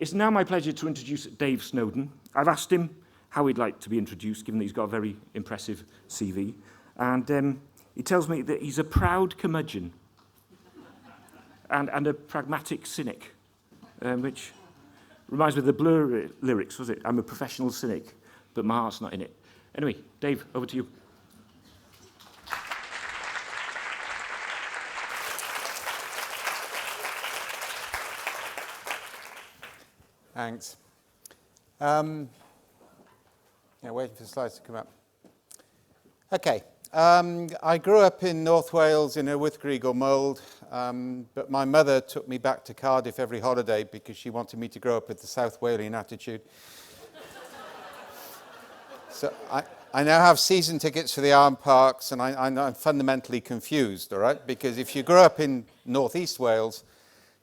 It's now my pleasure to introduce Dave Snowden. I've asked him how he'd like to be introduced, given that he's got a very impressive CV. And he tells me that he's a proud curmudgeon and a pragmatic cynic, which reminds me of the Blur lyrics, was it? I'm a professional cynic, but my heart's not in it. Anyway, Dave, over to you. Thanks. Waiting for the slides to come up. Okay. I grew up in North Wales in a Wythgrigol mould, but my mother took me back to Cardiff every holiday because she wanted me to grow up with the South Walian attitude. So I now have season tickets for the Arm Parks, and I'm fundamentally confused, all right? Because if you grow up in North East Wales,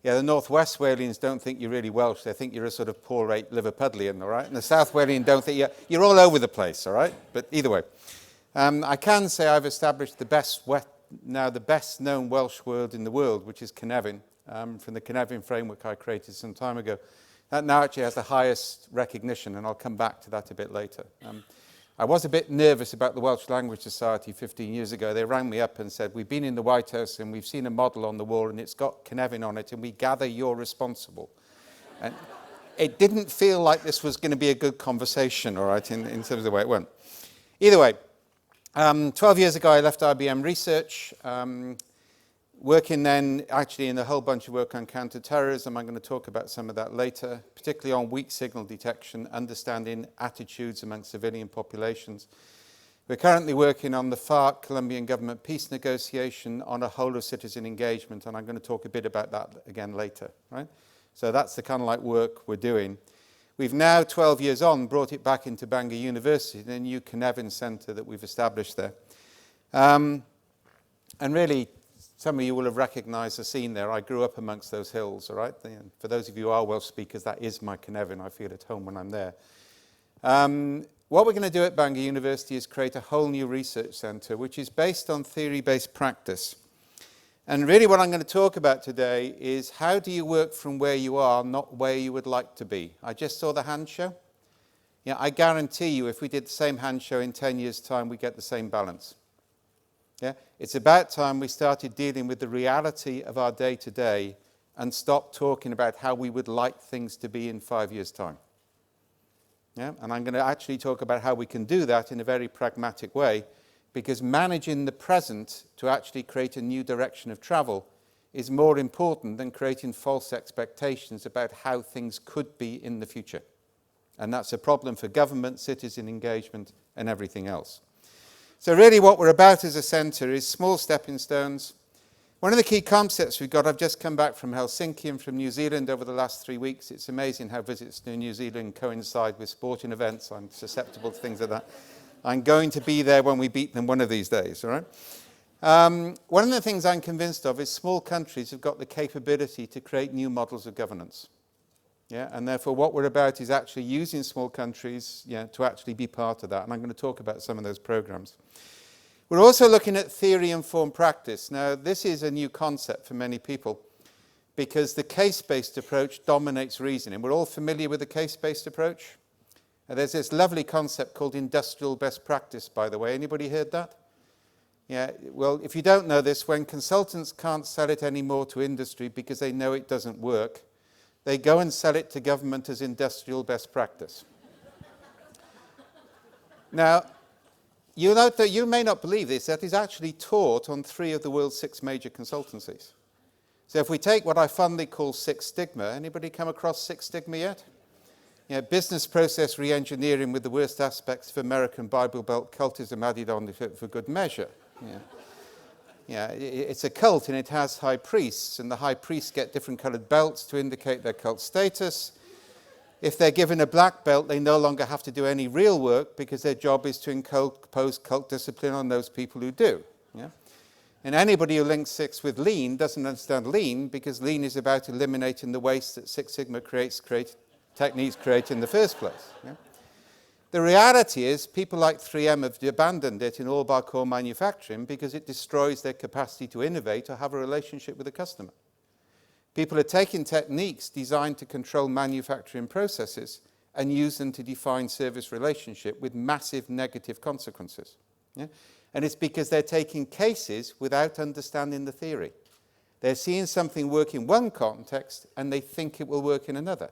the North West Walians don't think you're really Welsh. They think you're a sort of poor-rate Liverpudlian, all right? And the South Walian don't think you're all over the place, all right? But either way. I can say I've established the best-known Welsh word in the world, which is Cynefin, from the Cynefin framework I created some time ago. That now actually has the highest recognition, and I'll come back to that a bit later. I was a bit nervous about the Welsh Language Society 15 years ago. They rang me up and said, we've been in the White House and we've seen a model on the wall and it's got Cynefin on it and we gather you're responsible. And it didn't feel like this was going to be a good conversation, all right, in terms of the way it went. Either way, 12 years ago I left IBM Research, working then actually in a whole bunch of work on counter-terrorism. I'm going to talk about some of that later, particularly on weak signal detection, understanding attitudes among civilian populations. We're currently working on the FARC Colombian government peace negotiation on a whole of citizen engagement, and I'm going to talk a bit about that again later, right? So that's the kind of like work we're doing. We've now, 12 years on, brought it back into Bangor University, the new Cynefin Centre that we've established there. And really, some of you will have recognised the scene there. I grew up amongst those hills, all right? For those of you who are Welsh speakers, that is my Cynefin. I feel at home when I'm there. What we're going to do at Bangor University is create a whole new research centre, which is based on theory-based practice. And really what I'm going to talk about today is how do you work from where you are, not where you would like to be. I just saw the hand show. Yeah, I guarantee you if we did the same hand show in 10 years' time, we get the same balance. Yeah? It's about time we started dealing with the reality of our day-to-day and stopped talking about how we would like things to be in 5 years' time. Yeah? And I'm going to actually talk about how we can do that in a very pragmatic way, because managing the present to actually create a new direction of travel is more important than creating false expectations about how things could be in the future. And that's a problem for government, citizen engagement, and everything else. So really what we're about as a centre is small stepping stones. One of the key concepts we've got, I've just come back from Helsinki and from New Zealand over the last 3 weeks. It's amazing how visits to New Zealand coincide with sporting events. I'm susceptible to things like that. I'm going to be there when we beat them one of these days, all right? One of the things I'm convinced of is small countries have got the capability to create new models of governance. Yeah, and therefore what we're about is actually using small countries to actually be part of that. And I'm going to talk about some of those programs. We're also looking at theory-informed practice. Now, this is a new concept for many people because the case-based approach dominates reasoning. We're all familiar with the case-based approach. There's this lovely concept called industrial best practice, by the way. Anybody heard that? Yeah, well, if you don't know this, when consultants can't sell it anymore to industry because they know it doesn't work, they go and sell it to government as industrial best practice. Now, you may not believe this, that is actually taught on 3 of the world's 6 major consultancies. So if we take what I fondly call Six Sigma, anybody come across Six Sigma yet? Yeah, business process re-engineering with the worst aspects of American Bible Belt cultism added on for good measure. Yeah, it's a cult and it has high priests, and the high priests get different coloured belts to indicate their cult status. If they're given a black belt, they no longer have to do any real work because their job is to impose cult discipline on those people who do. Yeah? And anybody who links Six with lean doesn't understand lean, because lean is about eliminating the waste that Six Sigma techniques create in the first place. Yeah? The reality is people like 3M have abandoned it in all bar core manufacturing because it destroys their capacity to innovate or have a relationship with the customer. People are taking techniques designed to control manufacturing processes and use them to define service relationship with massive negative consequences. Yeah? And it's because they're taking cases without understanding the theory. They're seeing something work in one context and they think it will work in another.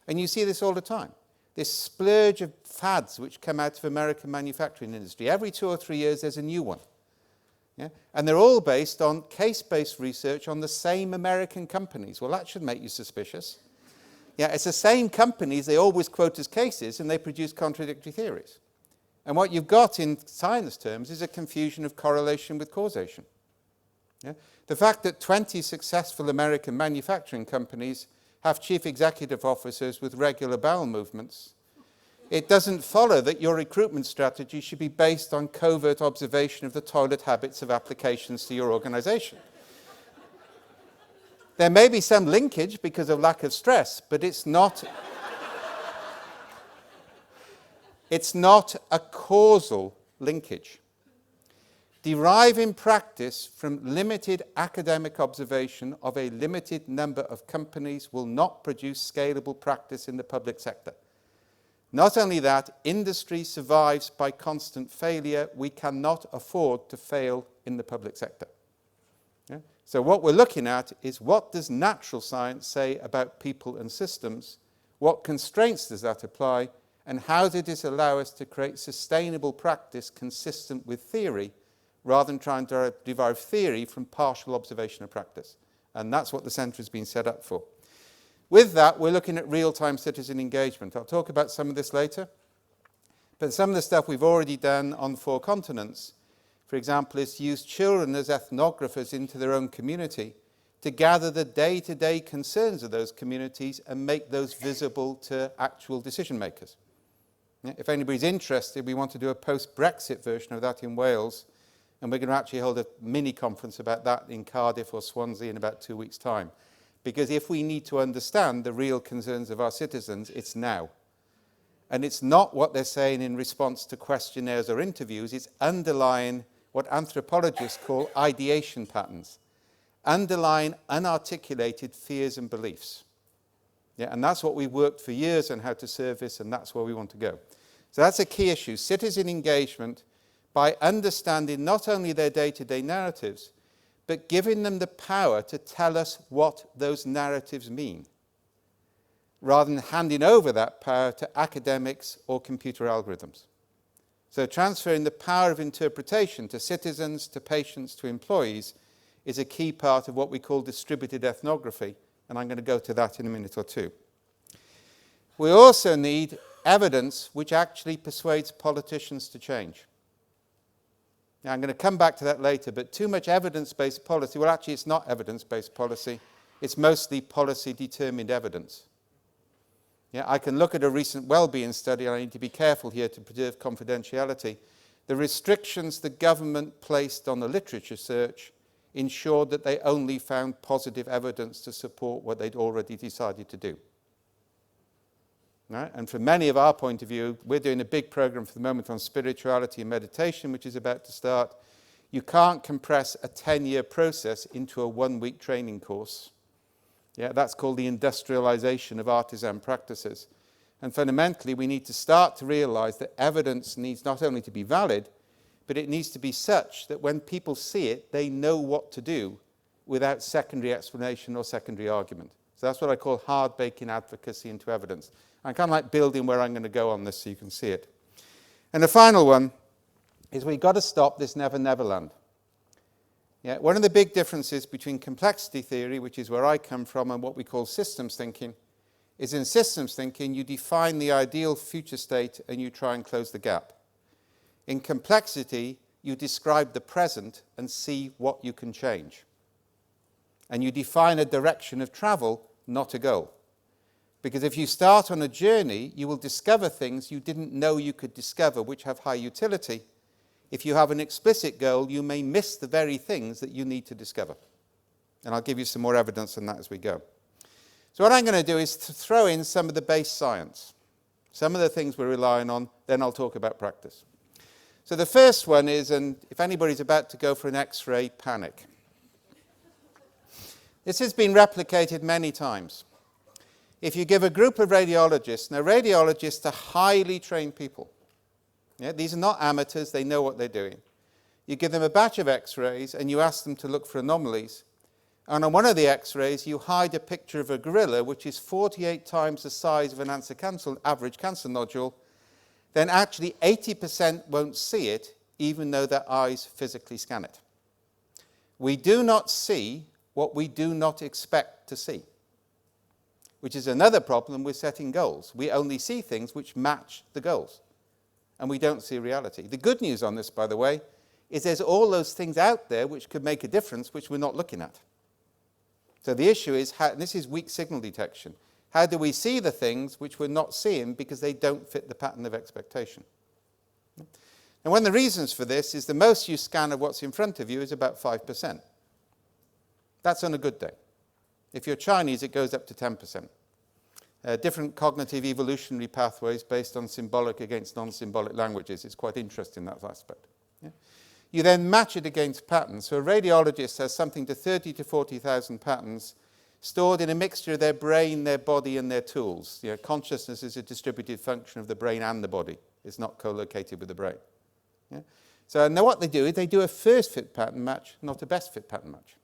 And you see this all the time. This splurge of fads which come out of American manufacturing industry. Every 2 or 3 years there's a new one. Yeah? And they're all based on case-based research on the same American companies. Well, that should make you suspicious. Yeah, it's the same companies they always quote as cases, and they produce contradictory theories. And what you've got in science terms is a confusion of correlation with causation. Yeah? The fact that 20 successful American manufacturing companies have chief executive officers with regular bowel movements, it doesn't follow that your recruitment strategy should be based on covert observation of the toilet habits of applications to your organization. There may be some linkage because of lack of stress, but it's not a causal linkage. Deriving practice from limited academic observation of a limited number of companies will not produce scalable practice in the public sector. Not only that, industry survives by constant failure. We cannot afford to fail in the public sector. Yeah? So what we're looking at is, what does natural science say about people and systems? What constraints does that apply? And how does it allow us to create sustainable practice consistent with theory, rather than trying to derive theory from partial observation of practice? And that's what the centre has been set up for. With that, we're looking at real-time citizen engagement. I'll talk about some of this later. But some of the stuff we've already done on 4 continents, for example, is to use children as ethnographers into their own community to gather the day-to-day concerns of those communities and make those visible to actual decision makers. Yeah, if anybody's interested, we want to do a post-Brexit version of that in Wales, and we're going to actually hold a mini-conference about that in Cardiff or Swansea in about 2 weeks' time. Because if we need to understand the real concerns of our citizens, it's now. And it's not what they're saying in response to questionnaires or interviews, it's underlying what anthropologists call ideation patterns, underlying unarticulated fears and beliefs. Yeah, and that's what we've worked for years on how to service, and that's where we want to go. So that's a key issue, citizen engagement, by understanding not only their day-to-day narratives, but giving them the power to tell us what those narratives mean, rather than handing over that power to academics or computer algorithms. So transferring the power of interpretation to citizens, to patients, to employees is a key part of what we call distributed ethnography, and I'm going to go to that in a minute or two. We also need evidence which actually persuades politicians to change. Now, I'm going to come back to that later, but too much evidence-based policy, well, actually, it's not evidence-based policy. It's mostly policy-determined evidence. Yeah, I can look at a recent well-being study, and I need to be careful here to preserve confidentiality. The restrictions the government placed on the literature search ensured that they only found positive evidence to support what they'd already decided to do. Right? And from many of our point of view, we're doing a big program for the moment on spirituality and meditation, which is about to start. You can't compress a 10-year process into a 1-week training course. Yeah, that's called the industrialization of artisan practices. And fundamentally, we need to start to realize that evidence needs not only to be valid, but it needs to be such that when people see it, they know what to do without secondary explanation or secondary argument. So that's what I call hard baking advocacy into evidence. I kind of like building where I'm going to go on this so you can see it. And the final one is we've got to stop this never, never land. Yeah, one of the big differences between complexity theory, which is where I come from, and what we call systems thinking, is in systems thinking you define the ideal future state and you try and close the gap. In complexity, you describe the present and see what you can change. And you define a direction of travel, not a goal. Because if you start on a journey, you will discover things you didn't know you could discover, which have high utility. If you have an explicit goal, you may miss the very things that you need to discover. And I'll give you some more evidence on that as we go. So what I'm going to do is to throw in some of the base science, some of the things we're relying on, then I'll talk about practice. So the first one is, and if anybody's about to go for an X-ray, panic. This has been replicated many times. If you give a group of radiologists, now radiologists are highly trained people. Yeah, these are not amateurs, they know what they're doing. You give them a batch of x-rays and you ask them to look for anomalies. And on one of the x-rays, you hide a picture of a gorilla, which is 48 times the size of an average cancer nodule. Then actually 80% won't see it, even though their eyes physically scan it. We do not see what we do not expect to see, which is another problem with setting goals. We only see things which match the goals, and we don't see reality. The good news on this, by the way, is there's all those things out there which could make a difference, which we're not looking at. So the issue is, and this is weak signal detection, how do we see the things which we're not seeing because they don't fit the pattern of expectation? And one of the reasons for this is the most you scan of what's in front of you is about 5%. That's on a good day. If you're Chinese, it goes up to 10%. Different cognitive evolutionary pathways based on symbolic against non-symbolic languages. It's quite interesting, that aspect. Yeah? You then match it against patterns. So a radiologist has something to 30 to 40,000 patterns stored in a mixture of their brain, their body, and their tools. You know, consciousness is a distributed function of the brain and the body. It's not co-located with the brain. Yeah? So now what they do is they do a first fit pattern match, not a best fit pattern match.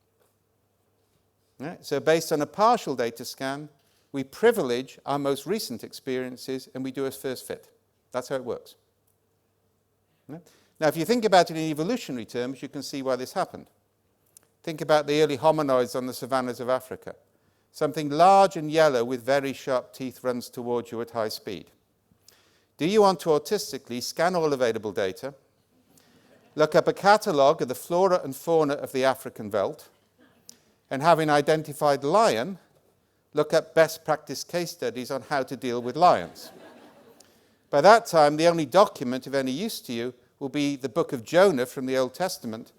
Right? So based on a partial data scan, we privilege our most recent experiences and we do a first fit. That's how it works. Right? Now, if you think about it in evolutionary terms, you can see why this happened. Think about the early hominoids on the savannas of Africa. Something large and yellow with very sharp teeth runs towards you at high speed. Do you want to autistically scan all available data, look up a catalogue of the flora and fauna of the African veldt, and having identified lion, look up best practice case studies on how to deal with lions? By that time, the only document of any use to you will be the book of Jonah from the Old Testament,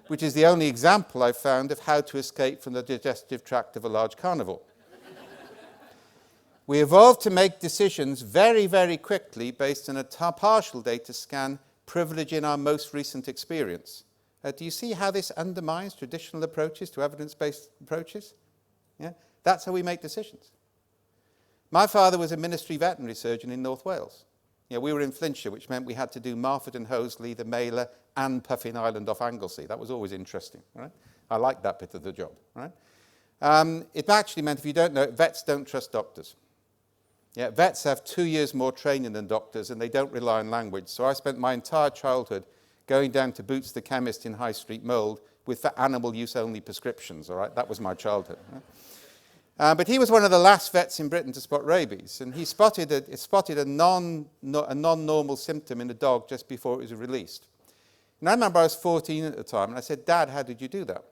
which is the only example I've found of how to escape from the digestive tract of a large carnivore. We evolved to make decisions very, very quickly based on a partial data scan, privileging our most recent experience. Do you see how this undermines traditional approaches to evidence-based approaches? Yeah? That's how we make decisions. My father was a ministry veterinary surgeon in North Wales. We were in Flintshire, which meant we had to do Marford and Hoseley, the Mailer, and Puffin Island off Anglesey. That was always interesting. Right? I liked that bit of the job. Right? It actually meant, if you don't know it, vets don't trust doctors. Yeah, vets have 2 years more training than doctors, and they don't rely on language. So I spent my entire childhood going down to Boots the chemist in High Street Mould with for animal use only prescriptions. All right? That was my childhood. Right? But he was one of the last vets in Britain to spot rabies, and he spotted a non-normal symptom in a dog just before it was released. And I remember I was 14 at the time, and I said, "Dad, how did you do that?"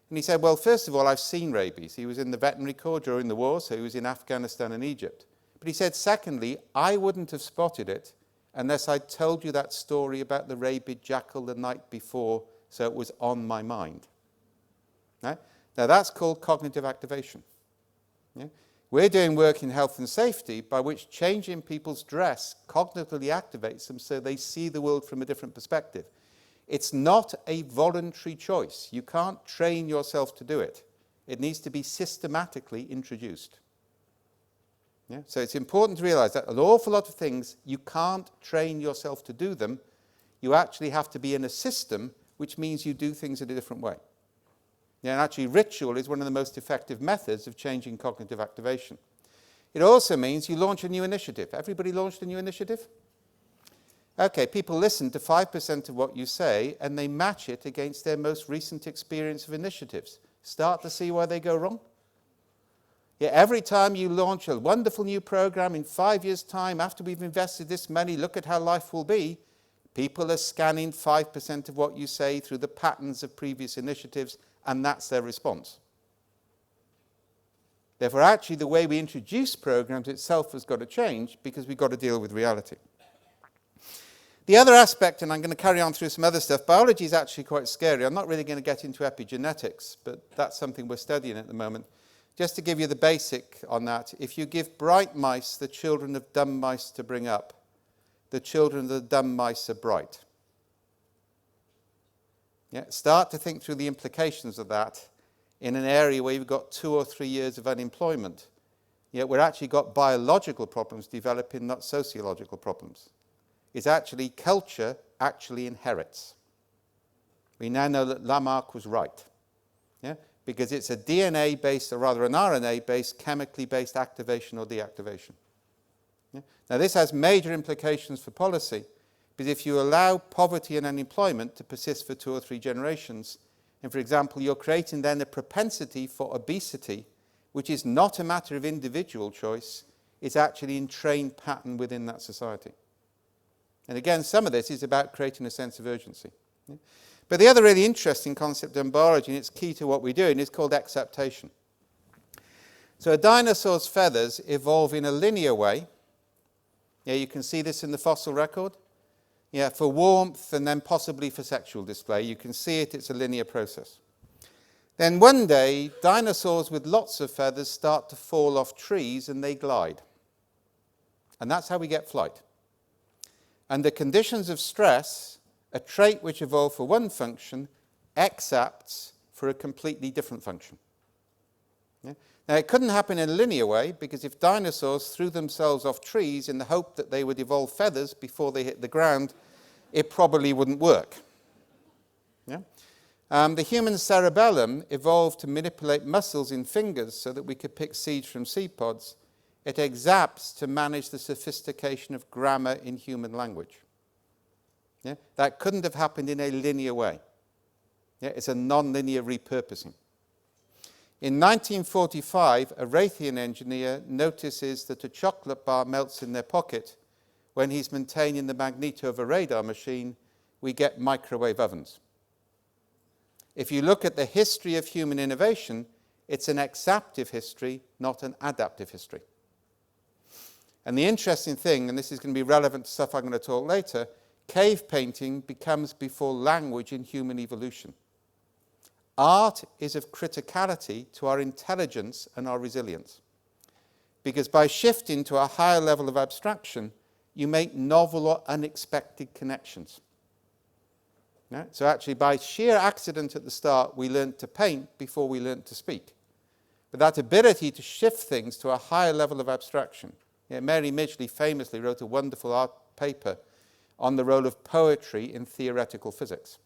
And he said, "Well, first of all, I've seen rabies." He was in the veterinary corps during the war, so he was in Afghanistan and Egypt. But he said, secondly, I wouldn't have spotted it unless I'd told you that story about the rabid jackal the night before, so it was on my mind. Right? Now, that's called cognitive activation. Yeah? We're doing work in health and safety by which changing people's dress cognitively activates them so they see the world from a different perspective. It's not a voluntary choice. You can't train yourself to do it. It needs to be systematically introduced. Yeah? So it's important to realize that an awful lot of things, you can't train yourself to do them. You actually have to be in a system, which means you do things in a different way. Yeah, and actually ritual is one of the most effective methods of changing cognitive activation. It also means you launch a new initiative. Everybody launched a new initiative? Okay, people listen to 5% of what you say and they match it against their most recent experience of initiatives. Start to see why they go wrong? Yeah, every time you launch a wonderful new program in 5 years' time, after we've invested this money, look at how life will be, people are scanning 5% of what you say through the patterns of previous initiatives, and that's their response. Therefore, actually, the way we introduce programs itself has got to change because we've got to deal with reality. The other aspect, and I'm going to carry on through some other stuff, biology is actually quite scary. I'm not really going to get into epigenetics, but that's something we're studying at the moment. Just to give you the basic on that, if you give bright mice the children of dumb mice to bring up, the children of the dumb mice are bright. Yeah, start to think through the implications of that. in an area where you've got 2 or 3 years of unemployment. Yet we've actually got biological problems developing, not sociological problems. It's actually culture actually inherits. We now know that Lamarck was right. Yeah? Because it's a DNA-based, or rather an RNA-based, chemically-based activation or deactivation. Yeah? Now this has major implications for policy, because if you allow poverty and unemployment to persist for 2 or 3 generations, and for example, you're creating then a propensity for obesity, which is not a matter of individual choice, it's actually entrained pattern within that society. And again, some of this is about creating a sense of urgency. Yeah? But the other really interesting concept in biology, and it's key to what we're doing, is called acceptation. So a dinosaur's feathers evolve in a linear way. Yeah, you can see this in the fossil record. Yeah, for warmth and then possibly for sexual display. You can see it, it's a linear process. Then one day, dinosaurs with lots of feathers start to fall off trees and they glide. And that's how we get flight. Under conditions of stress, a trait which evolved for one function accepts for a completely different function. Yeah? Now, it couldn't happen in a linear way, because if dinosaurs threw themselves off trees in the hope that they would evolve feathers before they hit the ground, it probably wouldn't work. Yeah? The human cerebellum evolved to manipulate muscles in fingers so that we could pick seeds from seed pods. It exacts to manage the sophistication of grammar in human language. Yeah? That couldn't have happened in a linear way. Yeah? It's a non-linear repurposing. In 1945, a Raytheon engineer notices that a chocolate bar melts in their pocket. When he's maintaining the magneto of a radar machine, we get microwave ovens. If you look at the history of human innovation, it's an acceptive history, not an adaptive history. And the interesting thing, and this is going to be relevant to stuff I'm going to talk later, cave painting becomes before language in human evolution. Art is of criticality to our intelligence and our resilience. Because by shifting to a higher level of abstraction, you make novel or unexpected connections. Yeah? So actually, by sheer accident at the start, we learned to paint before we learned to speak. But that ability to shift things to a higher level of abstraction. Yeah, Mary Midgley famously wrote a wonderful art paper on the role of poetry in theoretical physics.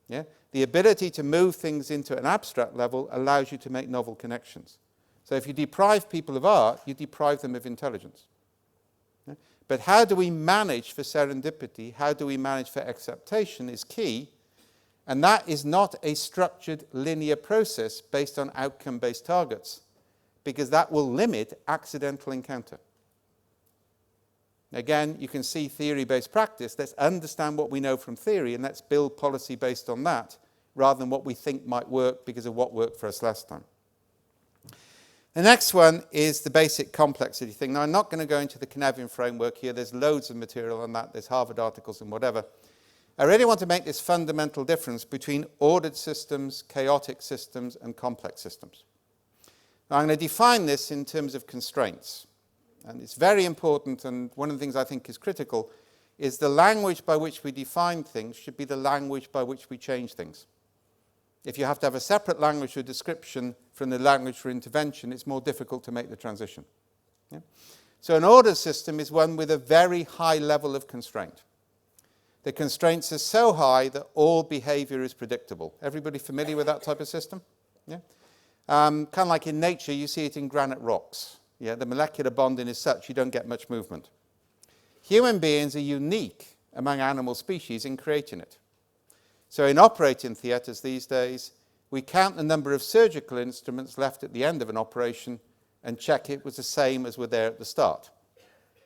Yeah? The ability to move things into an abstract level allows you to make novel connections. So if you deprive people of art, you deprive them of intelligence. Yeah? But how do we manage for serendipity, how do we manage for acceptation is key, and that is not a structured linear process based on outcome-based targets, because that will limit accidental encounter. Again, you can see theory-based practice. Let's understand what we know from theory and let's build policy based on that rather than what we think might work because of what worked for us last time. The next one is the basic complexity thing. Now, I'm not going to go into the Cynefin framework here. There's loads of material on that. There's Harvard articles and whatever. I really want to make this fundamental difference between ordered systems, chaotic systems, and complex systems. Now, I'm going to define this in terms of constraints. And it's very important, and one of the things I think is critical, is the language by which we define things should be the language by which we change things. If you have to have a separate language for description from the language for intervention, it's more difficult to make the transition. Yeah? So an ordered system is one with a very high level of constraint. The constraints are so high that all behavior is predictable. Everybody familiar with that type of system? Yeah? Kind of like in nature, you see it in granite rocks. Yeah, the molecular bonding is such you don't get much movement. Human beings are unique among animal species in creating it. So in operating theatres these days, we count the number of surgical instruments left at the end of an operation and check it was the same as were there at the start.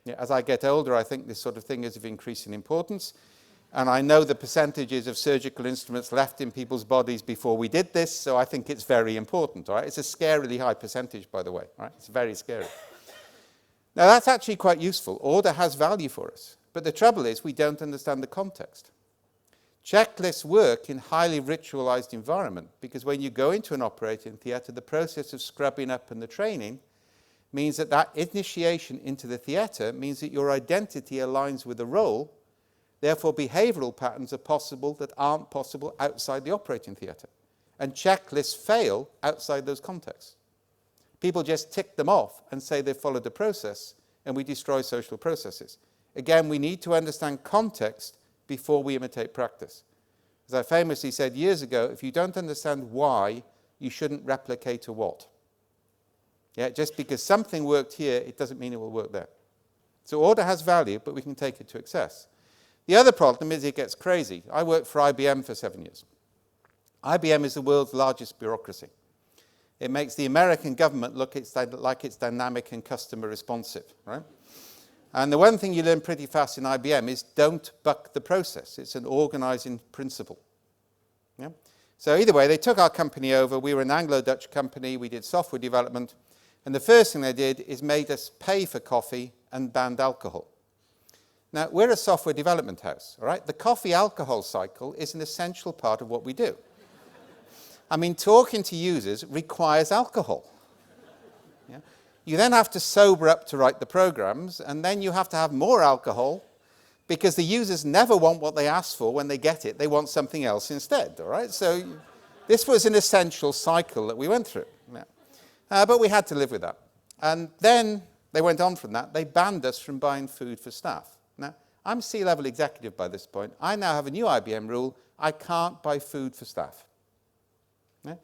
Yeah, as I get older, I think this sort of thing is of increasing importance. And I know the percentages of surgical instruments left in people's bodies before we did this, so I think it's very important. All right? It's a scarily high percentage, by the way. All right? It's very scary. Now, that's actually quite useful. Order has value for us. But the trouble is we don't understand the context. Checklists work in highly ritualized environment because when you go into an operating theatre, the process of scrubbing up and the training means that that initiation into the theatre means that your identity aligns with the role. Therefore, behavioural patterns are possible that aren't possible outside the operating theatre. And checklists fail outside those contexts. People just tick them off and say they've followed the process, and we destroy social processes. Again, we need to understand context before we imitate practice. As I famously said years ago, if you don't understand why, you shouldn't replicate a what. Yeah, just because something worked here, it doesn't mean it will work there. So order has value, but we can take it to excess. The other problem is it gets crazy. I worked for IBM for 7 years. IBM is the world's largest bureaucracy. It makes the American government look like it's dynamic and customer responsive, right? And the one thing you learn pretty fast in IBM is don't buck the process. It's an organizing principle. Yeah? So either way, they took our company over. We were an Anglo-Dutch company. We did software development. And the first thing they did is made us pay for coffee and banned alcohol. Now, we're a software development house, all right? The coffee-alcohol cycle is an essential part of what we do. I mean, talking to users requires alcohol. Yeah? You then have to sober up to write the programs, and then you have to have more alcohol because the users never want what they ask for when they get it. They want something else instead, all right? So this was an essential cycle that we went through. Yeah. But we had to live with that. And then they went on from that. They banned us from buying food for staff. Now, I'm C-level executive by this point. I now have a new IBM rule. I can't buy food for staff. Yeah?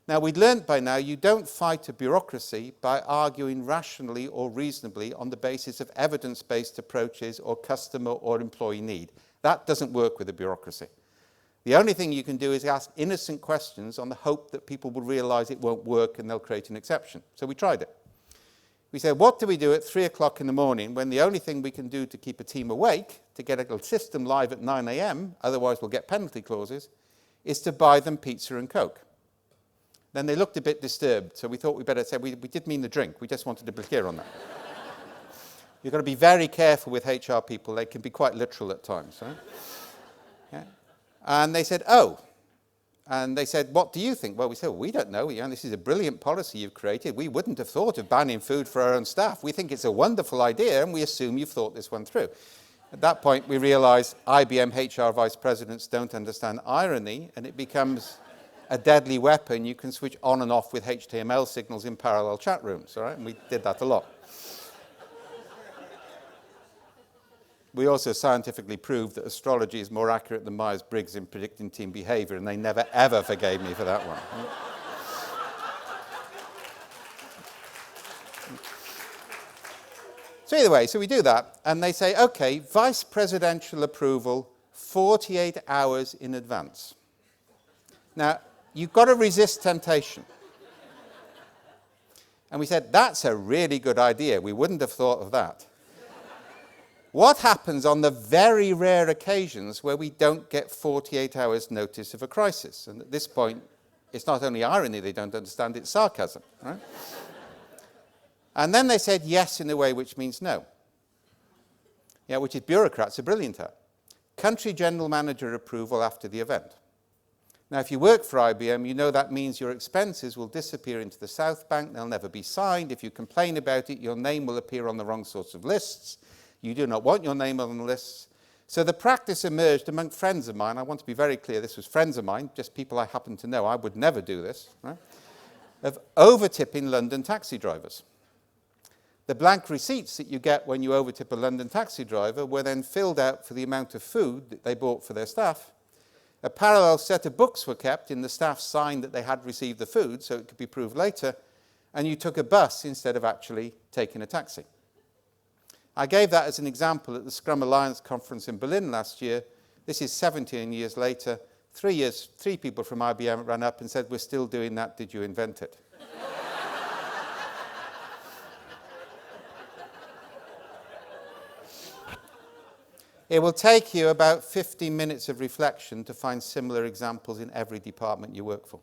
Now, we'd learned by now you don't fight a bureaucracy by arguing rationally or reasonably on the basis of evidence-based approaches or customer or employee need. That doesn't work with a bureaucracy. The only thing you can do is ask innocent questions on the hope that people will realize it won't work and they'll create an exception. So we tried it. We said, what do we do at 3 o'clock in the morning when the only thing we can do to keep a team awake, to get a system live at 9 a.m., otherwise we'll get penalty clauses, is to buy them pizza and Coke. Then they looked a bit disturbed, so we thought we'd better say, we did mean the drink, we just wanted to be clear on that. You've got to be very careful with HR people, they can be quite literal at times. Right? Yeah. And they said, oh. And they said, what do you think? Well, we said, well, we don't know. This is a brilliant policy you've created. We wouldn't have thought of banning food for our own staff. We think it's a wonderful idea, and we assume you've thought this one through. At that point, we realized IBM HR vice presidents don't understand irony, and it becomes a deadly weapon you can switch on and off with HTML signals in parallel chat rooms, all right? And we did that a lot. We also scientifically proved that astrology is more accurate than Myers-Briggs in predicting team behavior, and they never, ever forgave me for that one. So either way, so we do that, and they say, okay, vice presidential approval 48 hours in advance. Now, you've got to resist temptation. And we said, that's a really good idea. We wouldn't have thought of that. What happens on the very rare occasions where we don't get 48 hours notice of a crisis? And at this point, it's not only irony they don't understand, it's sarcasm. Right? And then they said yes in a way which means no. Yeah, which is bureaucrats are brilliant at. Country general manager approval after the event. Now, if you work for IBM, you know that means your expenses will disappear into the South Bank. They'll never be signed. If you complain about it, your name will appear on the wrong sorts of lists. You do not want your name on the lists. So the practice emerged among friends of mine. I want to be very clear, this was friends of mine, just people I happen to know. I would never do this, right? Of overtipping London taxi drivers. The blank receipts that you get when you overtip a London taxi driver were then filled out for the amount of food that they bought for their staff. A parallel set of books were kept in the staff signed that they had received the food, so it could be proved later, and you took a bus instead of actually taking a taxi. I gave that as an example at the Scrum Alliance conference in Berlin last year. This is 17 years later. 3 people from IBM ran up and said, we're still doing that, did you invent it? It will take you about 15 minutes of reflection to find similar examples in every department you work for.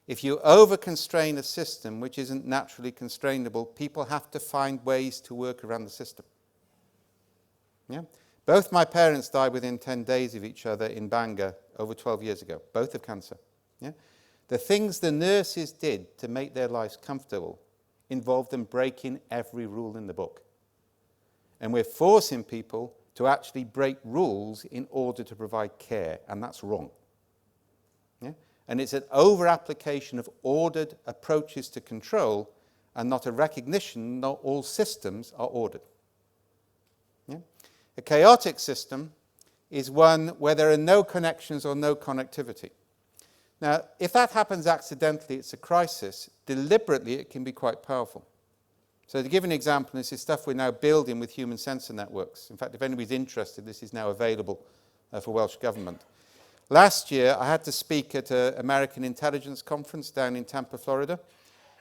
If you over-constrain a system which isn't naturally constrainable, people have to find ways to work around the system. Yeah? Both my parents died within 10 days of each other in Bangor over 12 years ago, both of cancer. Yeah? The things the nurses did to make their lives comfortable involved them breaking every rule in the book. And we're forcing people to actually break rules in order to provide care, and that's wrong. Yeah? And it's an over-application of ordered approaches to control and not a recognition not all systems are ordered. Yeah? A chaotic system is one where there are no connections or no connectivity. Now, if that happens accidentally, it's a crisis. Deliberately, it can be quite powerful. So to give an example, this is stuff we're now building with human sensor networks. In fact, if anybody's interested, this is now available for Welsh Government. Last year, I had to speak at an American intelligence conference down in Tampa, Florida.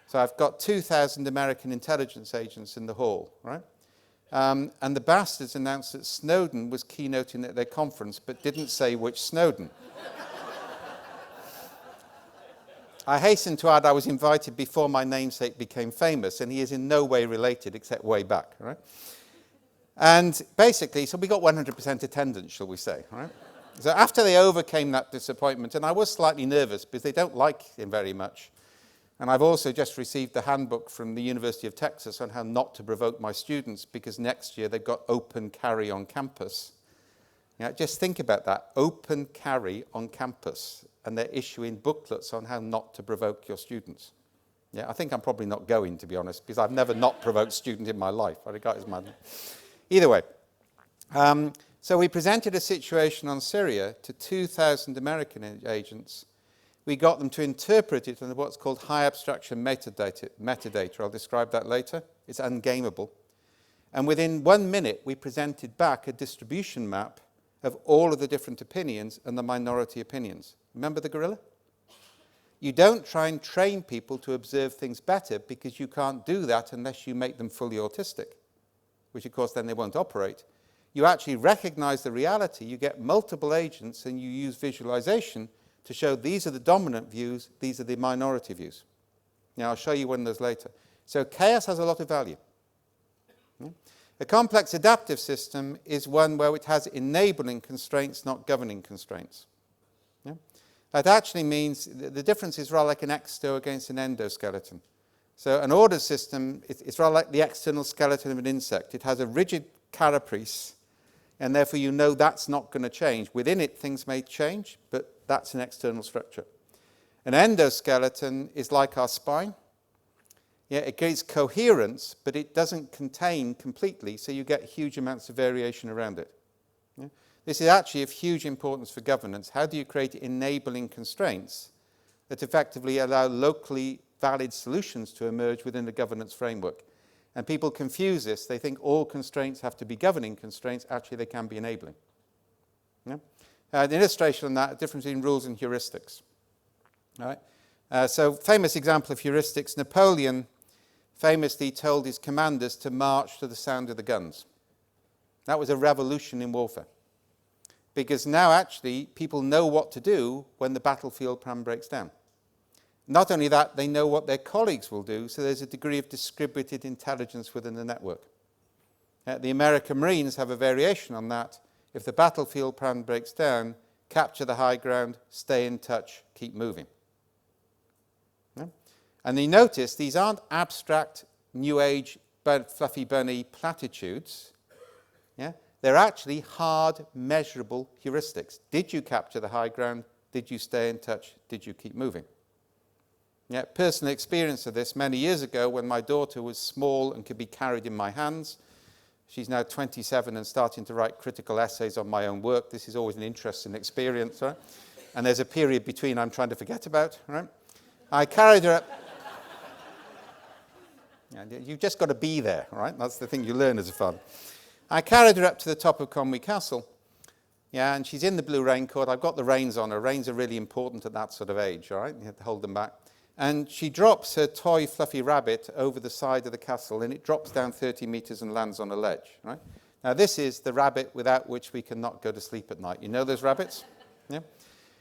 So I've got 2,000 American intelligence agents in the hall, right? And the bastards announced that Snowden was keynoting at their conference, but didn't say which Snowden. I hasten to add I was invited before my namesake became famous, and he is in no way related except way back, right? And basically, so we got 100% attendance, shall we say, right? So after they overcame that disappointment, and I was slightly nervous because they don't like him very much, and I've also just received the handbook from the University of Texas on how not to provoke my students because next year they've got open carry on campus. Yeah, just think about that, open carry on campus, and they're issuing booklets on how not to provoke your students. Yeah, I think I'm probably not going, to be honest, because I've never not provoked students in my life. I regard it as madness. Either way, so we presented a situation on Syria to 2,000 American agents. We got them to interpret it in what's called high abstraction metadata. I'll describe that later. It's ungameable. And within 1 minute, we presented back a distribution map of all of the different opinions and the minority opinions. Remember the gorilla? You don't try and train people to observe things better because you can't do that unless you make them fully autistic, which of course then they won't operate. You actually recognize the reality, you get multiple agents and you use visualization to show these are the dominant views, these are the minority views. Now I'll show you one of those later. So chaos has a lot of value. A complex adaptive system is one where it has enabling constraints, not governing constraints. Yeah? That actually means the difference is rather like an exo against an endoskeleton. So an ordered system, it's rather like the external skeleton of an insect. It has a rigid carapace, and therefore you know that's not going to change. Within it, things may change, but that's an external structure. An endoskeleton is like our spine. Yeah, it gives coherence, but it doesn't contain completely, so you get huge amounts of variation around it. Yeah? This is actually of huge importance for governance. How do you create enabling constraints that effectively allow locally valid solutions to emerge within the governance framework? And people confuse this. They think all constraints have to be governing constraints. Actually, they can be enabling. Yeah? An illustration on that, a difference between rules and heuristics. All right? So famous example of heuristics, Napoleon famously told his commanders to march to the sound of the guns. That was a revolution in warfare. Because now actually people know what to do when the battlefield plan breaks down. Not only that, they know what their colleagues will do, so there's a degree of distributed intelligence within the network. The American Marines have a variation on that. If the battlefield plan breaks down, capture the high ground, stay in touch, keep moving. Yeah? And you notice these aren't abstract, new age, fluffy bunny platitudes. Yeah? They're actually hard, measurable heuristics. Did you capture the high ground? Did you stay in touch? Did you keep moving? Yeah, personal experience of this many years ago when my daughter was small and could be carried in my hands. She's now 27 and starting to write critical essays on my own work. This is always an interesting experience, right? And there's a period between I'm trying to forget about, right? I carried her up. You've just got to be there, right? That's the thing you learn as a father. I carried her up to the top of Conwy Castle. Yeah, and she's in the blue raincoat. I've got the reins on her. Reins are really important at that sort of age, all right? You have to hold them back. And she drops her toy fluffy rabbit over the side of the castle, and it drops down 30 meters and lands on a ledge, right? Now, this is the rabbit without which we cannot go to sleep at night. You know those rabbits? Yeah?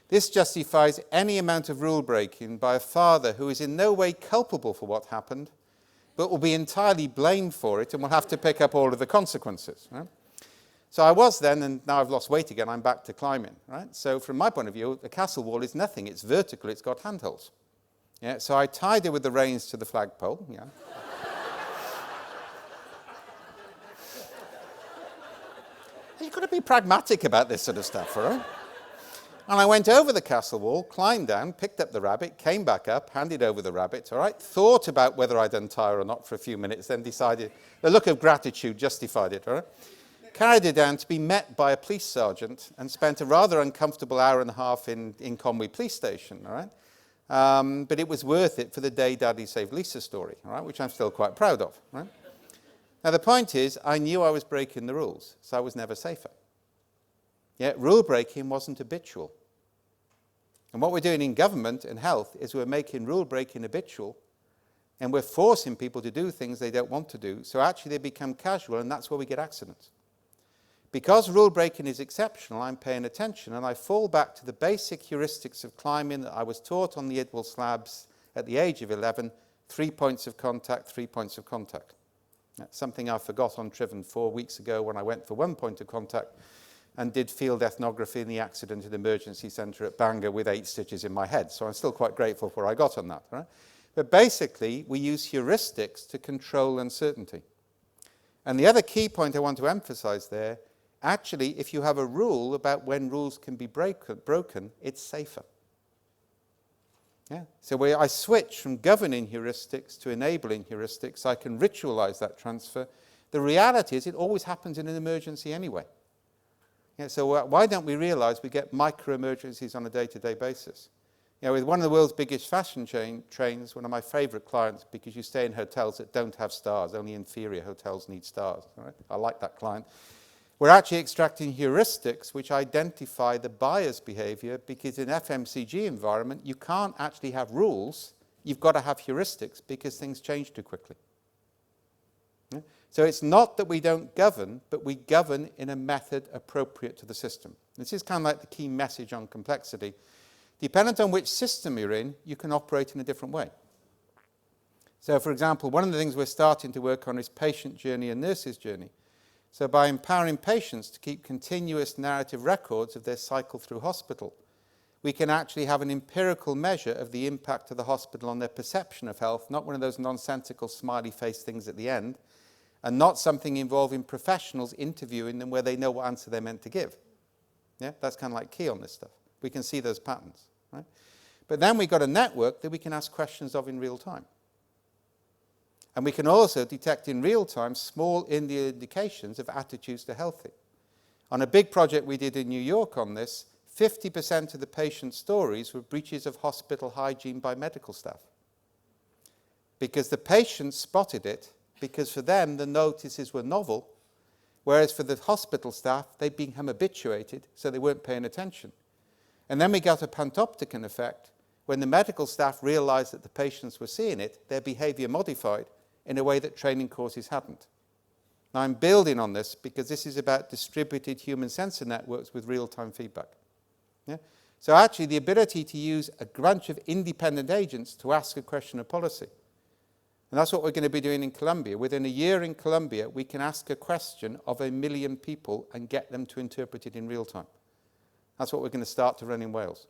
This justifies any amount of rule breaking by a father who is in no way culpable for what happened, but will be entirely blamed for it and will have to pick up all of the consequences, right? So I was then, and now I've lost weight again, I'm back to climbing, right? So from my point of view, the castle wall is nothing. It's vertical, it's got handholds. Yeah, so I tied her with the reins to the flagpole. Yeah. You've got to be pragmatic about this sort of stuff, all right? And I went over the castle wall, climbed down, picked up the rabbit, came back up, handed over the rabbit, all right, thought about whether I'd untie her or not for a few minutes, then decided the look of gratitude justified it, all right. Carried it down to be met by a police sergeant and spent a rather uncomfortable hour and a half in Conwy police station, all right. But it was worth it for the day Daddy saved Lisa story, all right, which I'm still quite proud of, right. Now the point is, I knew I was breaking the rules, so I was never safer. Yet rule breaking wasn't habitual. And what we're doing in government and health is we're making rule breaking habitual, and we're forcing people to do things they don't want to do, so actually they become casual, and that's where we get accidents. Because rule breaking is exceptional, I'm paying attention, and I fall back to the basic heuristics of climbing that I was taught on the Idwell slabs at the age of 11, 3 points of contact, 3 points of contact. That's something I forgot on Triven 4 weeks ago when I went for 1 point of contact and did field ethnography in the accident and emergency centre at Bangor with 8 stitches in my head. So I'm still quite grateful for what I got on that. Right? But basically, we use heuristics to control uncertainty. And the other key point I want to emphasize there, actually, if you have a rule about when rules can be broken, it's safer. Yeah? So where I switch from governing heuristics to enabling heuristics, I can ritualize that transfer. The reality is it always happens in an emergency anyway. Yeah, so why don't we realize we get micro-emergencies on a day-to-day basis? You know, with one of the world's biggest fashion trains, one of my favorite clients, because you stay in hotels that don't have stars, only inferior hotels need stars. Right? I like that client. We're actually extracting heuristics which identify the buyer's behavior, because in FMCG environment, you can't actually have rules. You've got to have heuristics because things change too quickly. Yeah? So it's not that we don't govern, but we govern in a method appropriate to the system. This is kind of like the key message on complexity. Dependent on which system you're in, you can operate in a different way. So, for example, one of the things we're starting to work on is patient journey and nurse's journey. So by empowering patients to keep continuous narrative records of their cycle through hospital, we can actually have an empirical measure of the impact of the hospital on their perception of health, not one of those nonsensical smiley face things at the end, and not something involving professionals interviewing them where they know what answer they're meant to give. Yeah, that's kind of like key on this stuff. We can see those patterns, right? But then we've got a network that we can ask questions of in real time. And we can also detect in real time small indications of attitudes to healthy. On a big project we did in New York on this, 50% of the patient stories were breaches of hospital hygiene by medical staff. Because the patients spotted it, because for them the notices were novel, whereas for the hospital staff they'd become habituated, so they weren't paying attention. And then we got a panopticon effect. When the medical staff realized that the patients were seeing it, their behavior modified in a way that training courses hadn't. Now I'm building on this because this is about distributed human sensor networks with real-time feedback. Yeah? So actually the ability to use a bunch of independent agents to ask a question of policy. And that's what we're going to be doing in Colombia. Within a year in Colombia, we can ask a question of 1 million people and get them to interpret it in real time. That's what we're going to start to run in Wales.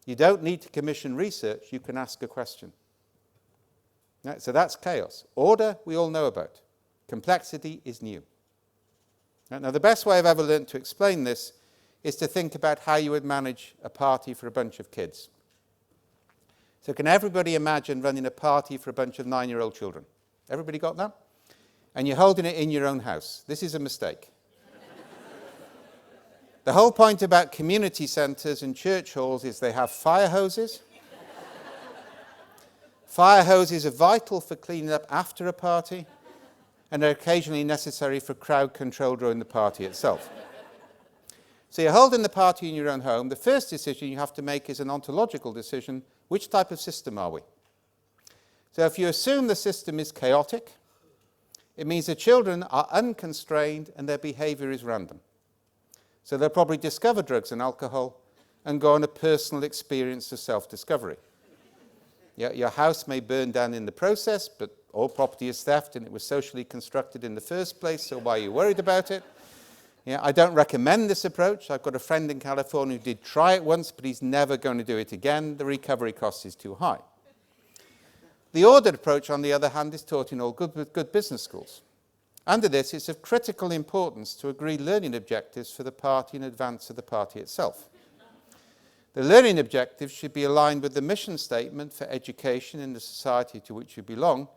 You don't need to commission research, you can ask a question. Right, so that's chaos. Order, we all know about. Complexity is new. Right, now, the best way I've ever learned to explain this is to think about how you would manage a party for a bunch of kids. So can everybody imagine running a party for a bunch of 9-year-old children? Everybody got that? And you're holding it in your own house. This is a mistake. The whole point about community centres and church halls is they have fire hoses. Fire hoses are vital for cleaning up after a party, and are occasionally necessary for crowd control during the party itself. So you're holding the party in your own home. The first decision you have to make is an ontological decision. Which type of system are we? So if you assume the system is chaotic, it means the children are unconstrained and their behavior is random. So they'll probably discover drugs and alcohol and go on a personal experience of self-discovery. Your house may burn down in the process, but all property is theft and it was socially constructed in the first place, so why are you worried about it? Yeah, I don't recommend this approach. I've got a friend in California who did try it once, but he's never going to do it again. The recovery cost is too high. The ordered approach, on the other hand, is taught in all good business schools. Under this, it's of critical importance to agree learning objectives for the party in advance of the party itself. The learning objectives should be aligned with the mission statement for education in the society to which you belong,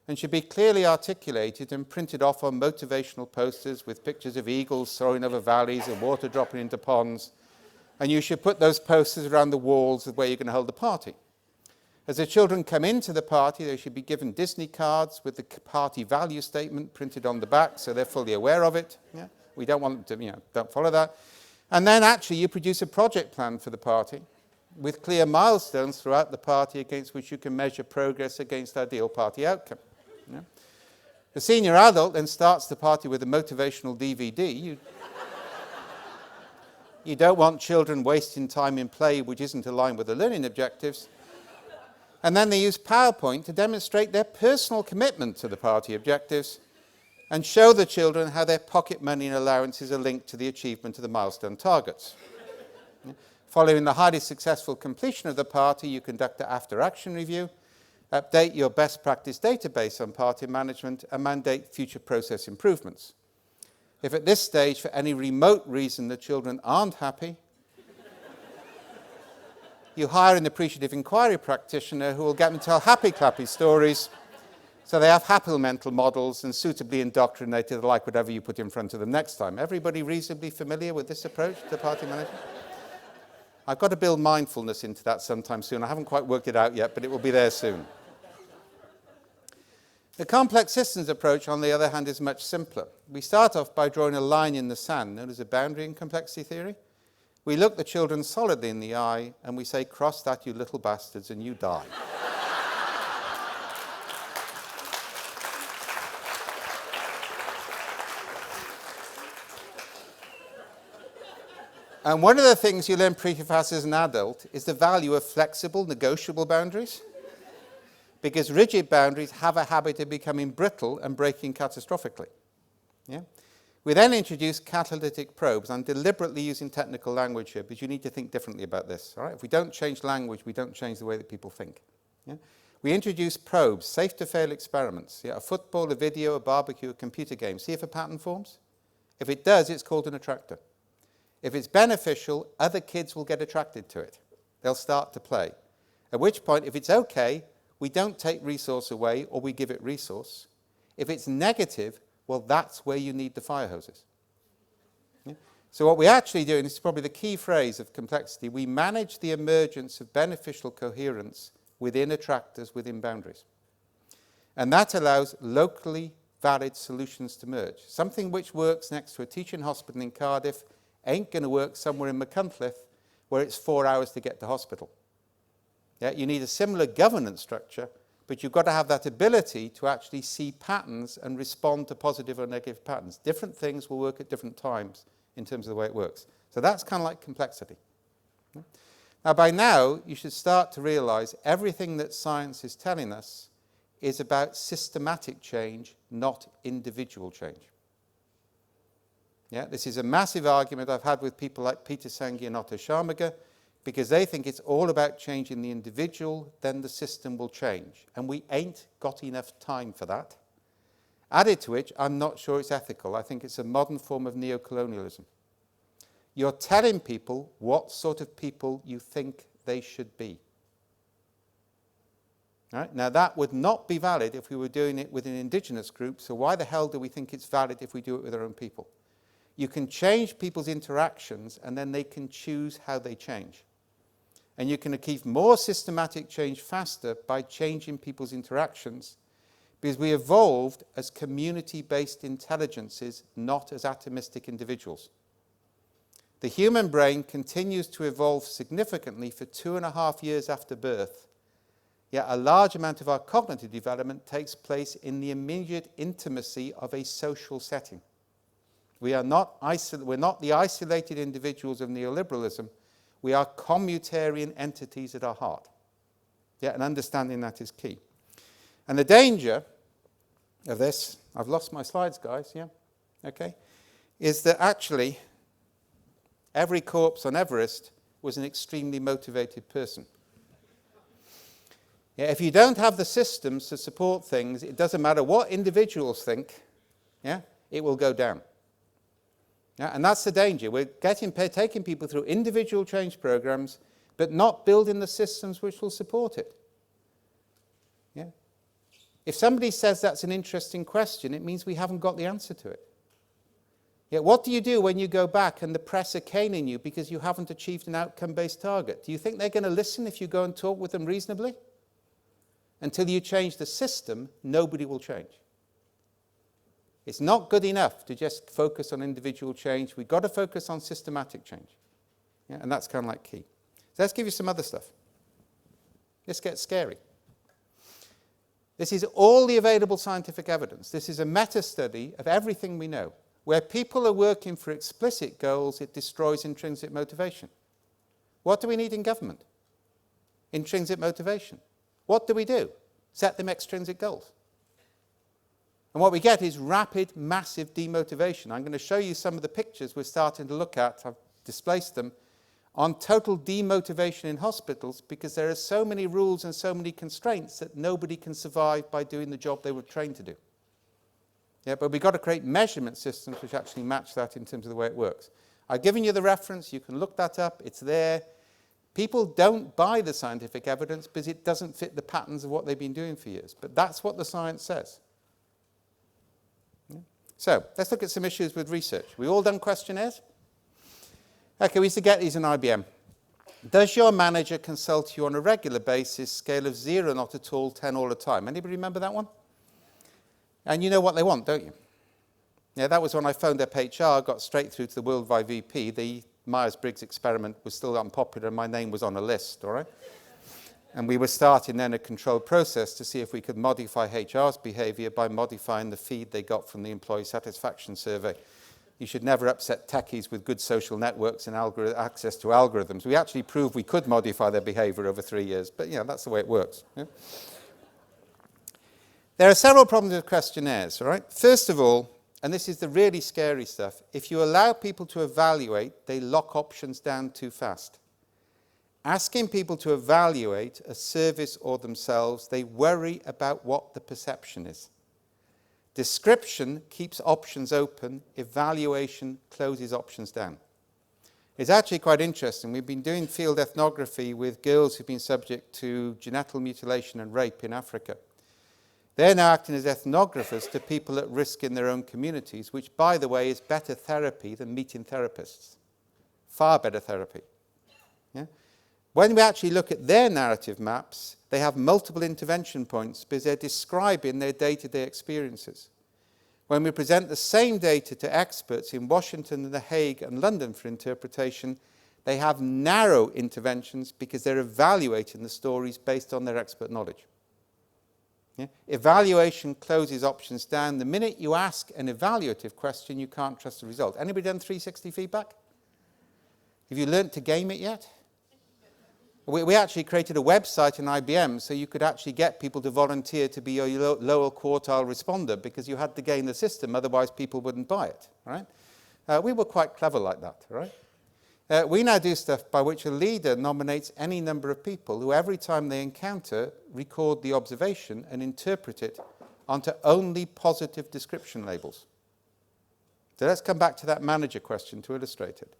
and should be clearly articulated and printed off on motivational posters with pictures of eagles soaring over valleys and water dropping into ponds. And you should put those posters around the walls of where you're going to hold the party. As the children come into the party, they should be given Disney cards with the party value statement printed on the back, so they're fully aware of it. Yeah? We don't want them to, don't follow that. And then actually you produce a project plan for the party with clear milestones throughout the party against which you can measure progress against ideal party outcome. Yeah? The senior adult then starts the party with a motivational DVD. You don't want children wasting time in play which isn't aligned with the learning objectives. And then they use PowerPoint to demonstrate their personal commitment to the party objectives and show the children how their pocket money and allowances are linked to the achievement of the milestone targets. Following the highly successful completion of the party, you conduct an after-action review, update your best practice database on party management, and mandate future process improvements. If at this stage, for any remote reason, the children aren't happy, you hire an appreciative inquiry practitioner who will get them to tell happy clappy stories so they have happy mental models and suitably indoctrinated like whatever you put in front of them next time. Everybody reasonably familiar with this approach to party management? I've got to build mindfulness into that sometime soon. I haven't quite worked it out yet, but it will be there soon. The complex systems approach, on the other hand, is much simpler. We start off by drawing a line in the sand, known as a boundary in complexity theory. We look the children solidly in the eye and we say, cross that, you little bastards, and you die. And one of the things you learn pretty fast as an adult is the value of flexible, negotiable boundaries. Because rigid boundaries have a habit of becoming brittle and breaking catastrophically. Yeah? We then introduce catalytic probes. I'm deliberately using technical language here because you need to think differently about this. All right? If we don't change language, we don't change the way that people think. Yeah? We introduce probes, safe-to-fail experiments. Yeah? A football, a video, a barbecue, a computer game. See if a pattern forms? If it does, it's called an attractor. If it's beneficial, other kids will get attracted to it. They'll start to play. At which point, if it's okay, we don't take resource away or we give it resource. If it's negative, well, that's where you need the fire hoses. Yeah? So what we're actually doing, this is probably the key phrase of complexity, we manage the emergence of beneficial coherence within attractors, within boundaries. And that allows locally valid solutions to merge. Something which works next to a teaching hospital in Cardiff ain't going to work somewhere in Cymhlethdod where it's 4 hours to get to hospital. Yeah, you need a similar governance structure, but you've got to have that ability to actually see patterns and respond to positive or negative patterns. Different things will work at different times in terms of the way it works. So that's kind of like complexity. Now, by now, you should start to realize everything that science is telling us is about systematic change, not individual change. Yeah, this is a massive argument I've had with people like Peter Senge and Otto Scharmüger, because they think it's all about changing the individual, then the system will change. And we ain't got enough time for that. Added to which, I'm not sure it's ethical. I think it's a modern form of neocolonialism. You're telling people what sort of people you think they should be. Right? Now, that would not be valid if we were doing it with an indigenous group, so why the hell do we think it's valid if we do it with our own people? You can change people's interactions, and then they can choose how they change. And you can achieve more systematic change faster by changing people's interactions, because we evolved as community-based intelligences, not as atomistic individuals. The human brain continues to evolve significantly for 2.5 years after birth, yet a large amount of our cognitive development takes place in the immediate intimacy of a social setting. We're not the isolated individuals of neoliberalism. We are commutarian entities at our heart. Yeah, and understanding that is key. And the danger of this, I've lost my slides, guys, yeah? Okay? Is that actually every corpse on Everest was an extremely motivated person. Yeah, if you don't have the systems to support things, it doesn't matter what individuals think, yeah, it will go down. Yeah, and that's the danger. We're taking people through individual change programs, but not building the systems which will support it. Yeah? If somebody says that's an interesting question, it means we haven't got the answer to it. Yeah, what do you do when you go back and the press are caning you because you haven't achieved an outcome-based target? Do you think they're going to listen if you go and talk with them reasonably? Until you change the system, nobody will change. It's not good enough to just focus on individual change. We've got to focus on systematic change. Yeah, and that's kind of like key. So let's give you some other stuff. This gets scary. This is all the available scientific evidence. This is a meta-study of everything we know. Where people are working for explicit goals, it destroys intrinsic motivation. What do we need in government? Intrinsic motivation. What do we do? Set them extrinsic goals. And what we get is rapid, massive demotivation. I'm going to show you some of the pictures we're starting to look at. I've displaced them on total demotivation in hospitals because there are so many rules and so many constraints that nobody can survive by doing the job they were trained to do. Yeah, but we've got to create measurement systems which actually match that in terms of the way it works. I've given you the reference. You can look that up. It's there. People don't buy the scientific evidence because it doesn't fit the patterns of what they've been doing for years. But that's what the science says. Yeah. So let's look at some issues with research. We all done questionnaires? Okay, we used to get these in IBM. Does your manager consult you on a regular basis, scale of 0, not at all, 10 all the time? Anybody remember that one? And you know what they want, don't you? Yeah, that was when I phoned up HR, got straight through to the worldwide VP. The Myers-Briggs experiment was still unpopular, and my name was on a list, all right? And we were starting then a controlled process to see if we could modify HR's behaviour by modifying the feed they got from the employee satisfaction survey. You should never upset techies with good social networks and access to algorithms. We actually proved we could modify their behaviour over 3 years, but that's the way it works. Yeah? There are several problems with questionnaires, all right? First of all, and this is the really scary stuff, if you allow people to evaluate, they lock options down too fast. Asking people to evaluate a service or themselves, they worry about what the perception is. Description keeps options open, evaluation closes options down. It's actually quite interesting. We've been doing field ethnography with girls who've been subject to genital mutilation and rape in Africa. They're now acting as ethnographers to people at risk in their own communities, which, by the way, is better therapy than meeting therapists. Far better therapy. Yeah? When we actually look at their narrative maps, they have multiple intervention points because they're describing their day-to-day experiences. When we present the same data to experts in Washington and The Hague and London for interpretation, they have narrow interventions because they're evaluating the stories based on their expert knowledge. Yeah? Evaluation closes options down. The minute you ask an evaluative question, you can't trust the result. Anybody done 360 feedback? Have you learnt to game it yet? We actually created a website in IBM so you could actually get people to volunteer to be your lower quartile responder because you had to game the system, otherwise people wouldn't buy it. Right? We were quite clever like that. Right? We now do stuff by which a leader nominates any number of people who every time they encounter record the observation and interpret it onto only positive description labels. So let's come back to that manager question to illustrate it.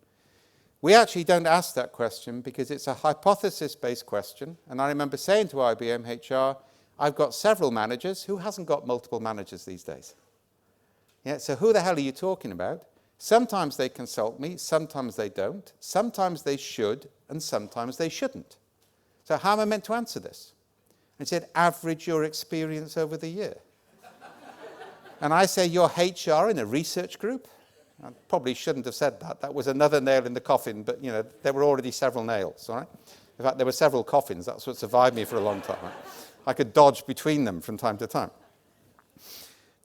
We actually don't ask that question because it's a hypothesis-based question. And I remember saying to IBM HR, I've got several managers. Who hasn't got multiple managers these days? Yeah, so who the hell are you talking about? Sometimes they consult me, sometimes they don't. Sometimes they should, and sometimes they shouldn't. So how am I meant to answer this? And he said, average your experience over the year. And I say, you're HR in a research group? I probably shouldn't have said that. That was another nail in the coffin, but there were already several nails, all right? In fact, there were several coffins. That's what survived me for a long time. Right? I could dodge between them from time to time.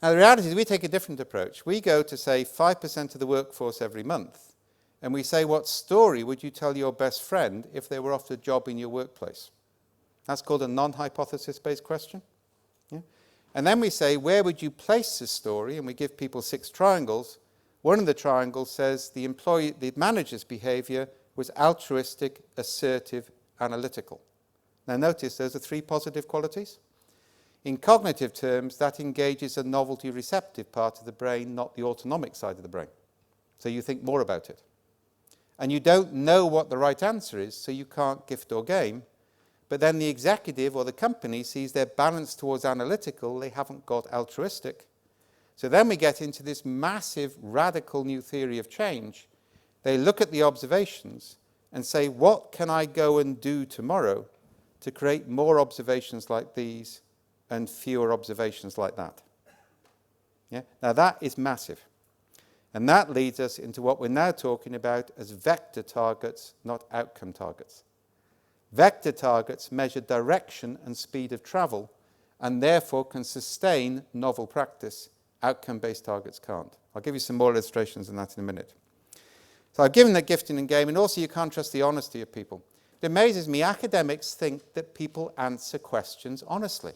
Now, the reality is we take a different approach. We go to, say, 5% of the workforce every month, and we say, what story would you tell your best friend if they were offered a job in your workplace? That's called a non-hypothesis-based question. Yeah? And then we say, where would you place this story? And we give people 6 triangles. One of the triangles says the manager's behavior was altruistic, assertive, analytical. Now notice those are 3 positive qualities. In cognitive terms, that engages a novelty receptive part of the brain, not the autonomic side of the brain. So you think more about it. and you don't know what the right answer is, so you can't gift or game. But then the executive or the company sees they're balanced towards analytical, they haven't got altruistic. So then we get into this massive, radical new theory of change. They look at the observations and say, what can I go and do tomorrow to create more observations like these and fewer observations like that? Yeah? Now that is massive. And that leads us into what we're now talking about as vector targets, not outcome targets. Vector targets measure direction and speed of travel and therefore can sustain novel practice. Outcome-based targets can't. I'll give you some more illustrations on that in a minute. So I've given that gifting and game, and also you can't trust the honesty of people. It amazes me, academics think that people answer questions honestly.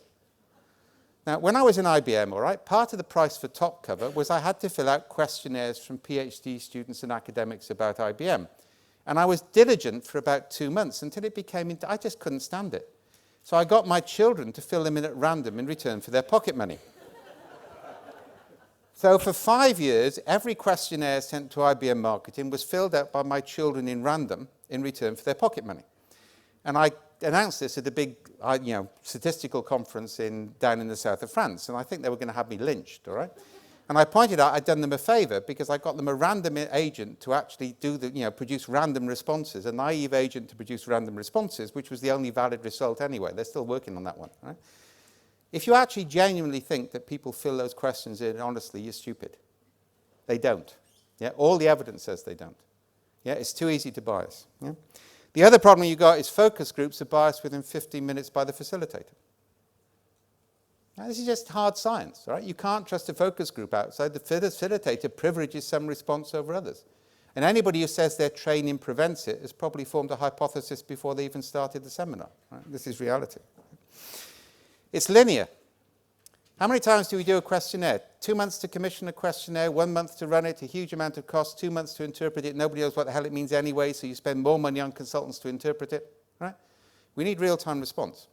Now, when I was in IBM, all right, part of the price for top cover was I had to fill out questionnaires from PhD students and academics about IBM. And I was diligent for about 2 months until it became, I just couldn't stand it. So I got my children to fill them in at random in return for their pocket money. So for 5 years, every questionnaire sent to IBM Marketing was filled out by my children in random in return for their pocket money. And I announced this at a big statistical conference down in the south of France, and I think they were going to have me lynched, all right? And I pointed out I'd done them a favour because I got them a random agent to actually produce random responses, a naive agent to produce random responses, which was the only valid result anyway. They're still working on that one, right? If you actually genuinely think that people fill those questions in honestly, you're stupid. They don't. Yeah? All the evidence says they don't. Yeah? It's too easy to bias. Yeah? The other problem you got is focus groups are biased within 15 minutes by the facilitator. Now, this is just hard science, right? You can't trust a focus group outside. The facilitator privileges some response over others. And anybody who says their training prevents it has probably formed a hypothesis before they even started the seminar. Right? This is reality. It's linear. How many times do we do a questionnaire? 2 months to commission a questionnaire, 1 month to run it, a huge amount of cost, 2 months to interpret it. Nobody knows what the hell it means anyway, so you spend more money on consultants to interpret it. Right? We need real-time response.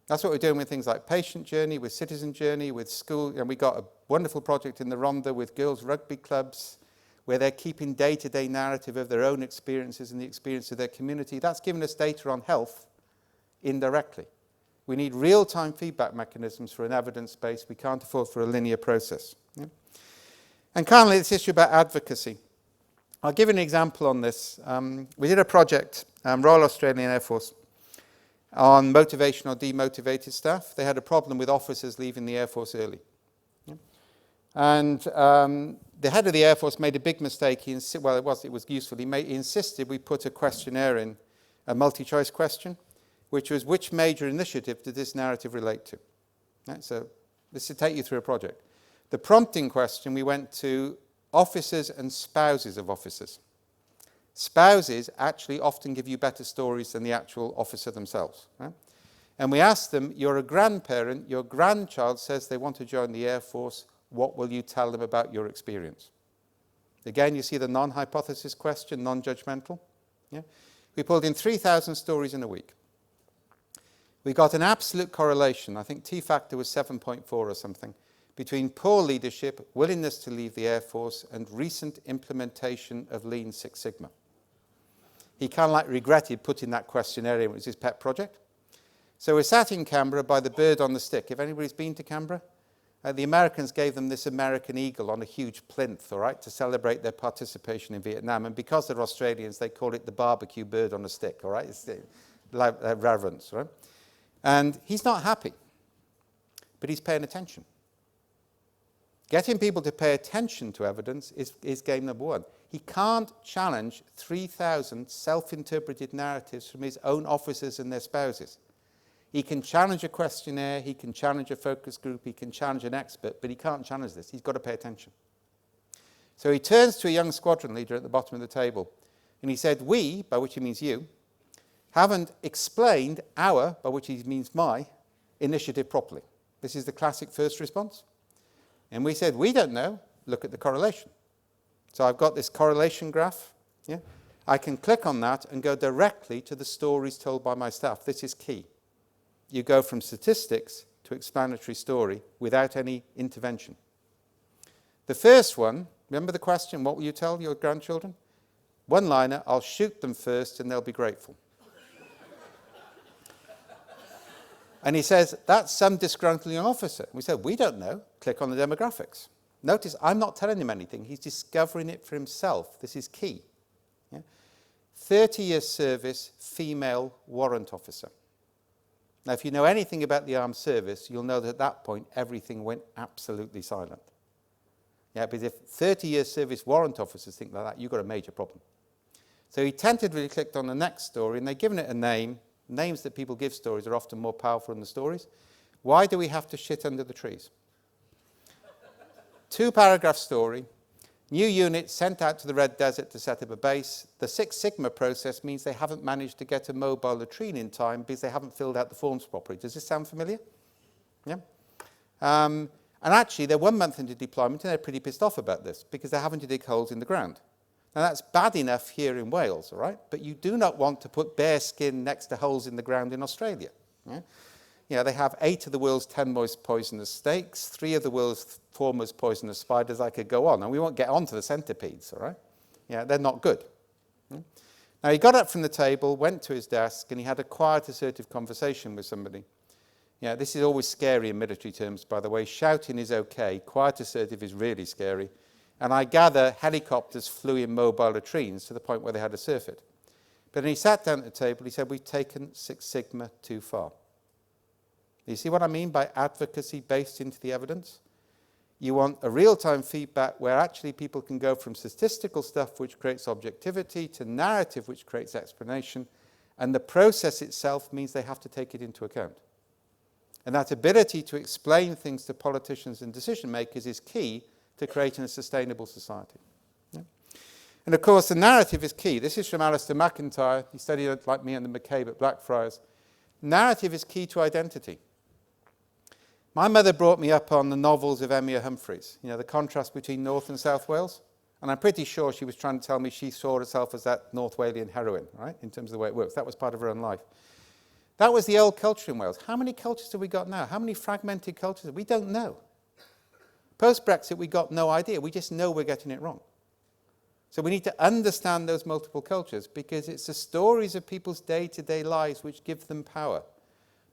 That's what we're doing with things like patient journey, with citizen journey, with school. And we got a wonderful project in the Rhondda with girls' rugby clubs, where they're keeping day-to-day narrative of their own experiences and the experience of their community. That's giving us data on health indirectly. We need real-time feedback mechanisms for an evidence base. We can't afford for a linear process. Yeah? And finally, this issue about advocacy. I'll give you an example on this. We did a project, Royal Australian Air Force, on motivational, demotivated staff. They had a problem with officers leaving the Air Force early. Yeah? And the head of the Air Force made a big mistake. It was useful. He insisted we put a questionnaire in, a multi-choice question, which was, which major initiative did this narrative relate to? Right, so this will take you through a project. The prompting question, we went to officers and spouses of officers. Spouses actually often give you better stories than the actual officer themselves. Right? And we asked them, you're a grandparent, your grandchild says they want to join the Air Force, what will you tell them about your experience? Again, you see the non-hypothesis question, non-judgmental. Yeah? We pulled in 3,000 stories in a week. We got an absolute correlation, I think T-factor was 7.4 or something, between poor leadership, willingness to leave the Air Force, and recent implementation of Lean Six Sigma. He kind of regretted putting that questionnaire in. It was his pet project. So we're sat in Canberra by the bird on the stick. If anybody's been to Canberra, the Americans gave them this American eagle on a huge plinth, all right, to celebrate their participation in Vietnam. And because they're Australians, they call it the barbecue bird on a stick, all right? It's reverence, right? And he's not happy, but he's paying attention. Getting people to pay attention to evidence is game number one. He can't challenge 3,000 self-interpreted narratives from his own officers and their spouses. He can challenge a questionnaire, he can challenge a focus group, he can challenge an expert, but he can't challenge this. He's got to pay attention. So he turns to a young squadron leader at the bottom of the table, and he said, we, by which he means you, haven't explained our, by which he means my, initiative properly. This is the classic first response. And we said, we don't know, look at the correlation. So I've got this correlation graph. Yeah? I can click on that and go directly to the stories told by my staff. This is key. You go from statistics to explanatory story without any intervention. The first one, remember the question, what will you tell your grandchildren? One-liner, I'll shoot them first and they'll be grateful. And he says, that's some disgruntled young officer. We said, we don't know. Click on the demographics. Notice, I'm not telling him anything. He's discovering it for himself. This is key. Yeah? 30 years service, female warrant officer. Now, if you know anything about the armed service, you'll know that at that point, everything went absolutely silent. Yeah, because if 30 years service warrant officers think like that, you've got a major problem. So he tentatively clicked on the next story, and they've given it a name. Names that people give stories are often more powerful than the stories. Why do we have to shit under the trees? 2-paragraph story. New unit sent out to the Red Desert to set up a base. The Six Sigma process means they haven't managed to get a mobile latrine in time because they haven't filled out the forms properly. Does this sound familiar? Yeah. And actually, they're 1 month into deployment and they're pretty pissed off about this because they're having to dig holes in the ground. Now, that's bad enough here in Wales, all right? But you do not want to put bear skin next to holes in the ground in Australia. Yeah? You know, they have 8 of the world's 10 most poisonous snakes, 3 of the world's 4 most poisonous spiders. I could go on, and we won't get on to the centipedes, all right? Yeah, they're not good. Yeah? Now, he got up from the table, went to his desk, and he had a quiet, assertive conversation with somebody. Yeah, this is always scary in military terms, by the way. Shouting is okay. Quiet, assertive is really scary. And I gather helicopters flew in mobile latrines to the point where they had to surf it. But when he sat down at the table, he said, we've taken Six Sigma too far. You see what I mean by advocacy based into the evidence? You want a real-time feedback where actually people can go from statistical stuff which creates objectivity to narrative which creates explanation, and the process itself means they have to take it into account. And that ability to explain things to politicians and decision makers is key to creating a sustainable society. Yeah? And of course, the narrative is key. This is from Alistair McIntyre. He studied it like me under McCabe at Blackfriars. Narrative is key to identity. My mother brought me up on the novels of Emma Humphreys, you know, the contrast between North and South Wales. And I'm pretty sure she was trying to tell me she saw herself as that North Walian heroine, right, in terms of the way it works. That was part of her own life. That was the old culture in Wales. How many cultures have we got now? How many fragmented cultures? We don't know. Post-Brexit, we got no idea. We just know we're getting it wrong. So we need to understand those multiple cultures because it's the stories of people's day-to-day lives which give them power.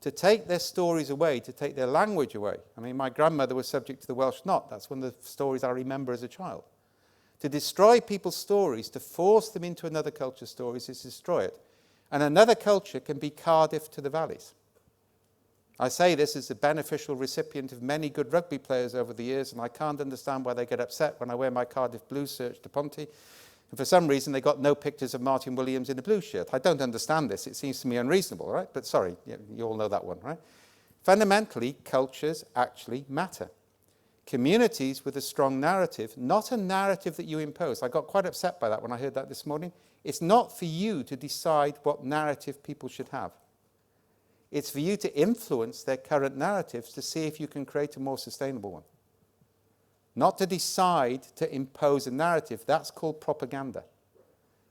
To take their stories away, to take their language away. I mean, my grandmother was subject to the Welsh knot. That's one of the stories I remember as a child. To destroy people's stories, to force them into another culture's stories is to destroy it. And another culture can be Cardiff to the valleys. I say this as a beneficial recipient of many good rugby players over the years, and I can't understand why they get upset when I wear my Cardiff Blues shirt to Ponty. And for some reason, they got no pictures of Martin Williams in a blue shirt. I don't understand this. It seems to me unreasonable, right? But sorry, you all know that one, right? Fundamentally, cultures actually matter. Communities with a strong narrative, not a narrative that you impose. I got quite upset by that when I heard that this morning. It's not for you to decide what narrative people should have. It's for you to influence their current narratives to see if you can create a more sustainable one. Not to decide to impose a narrative, that's called propaganda.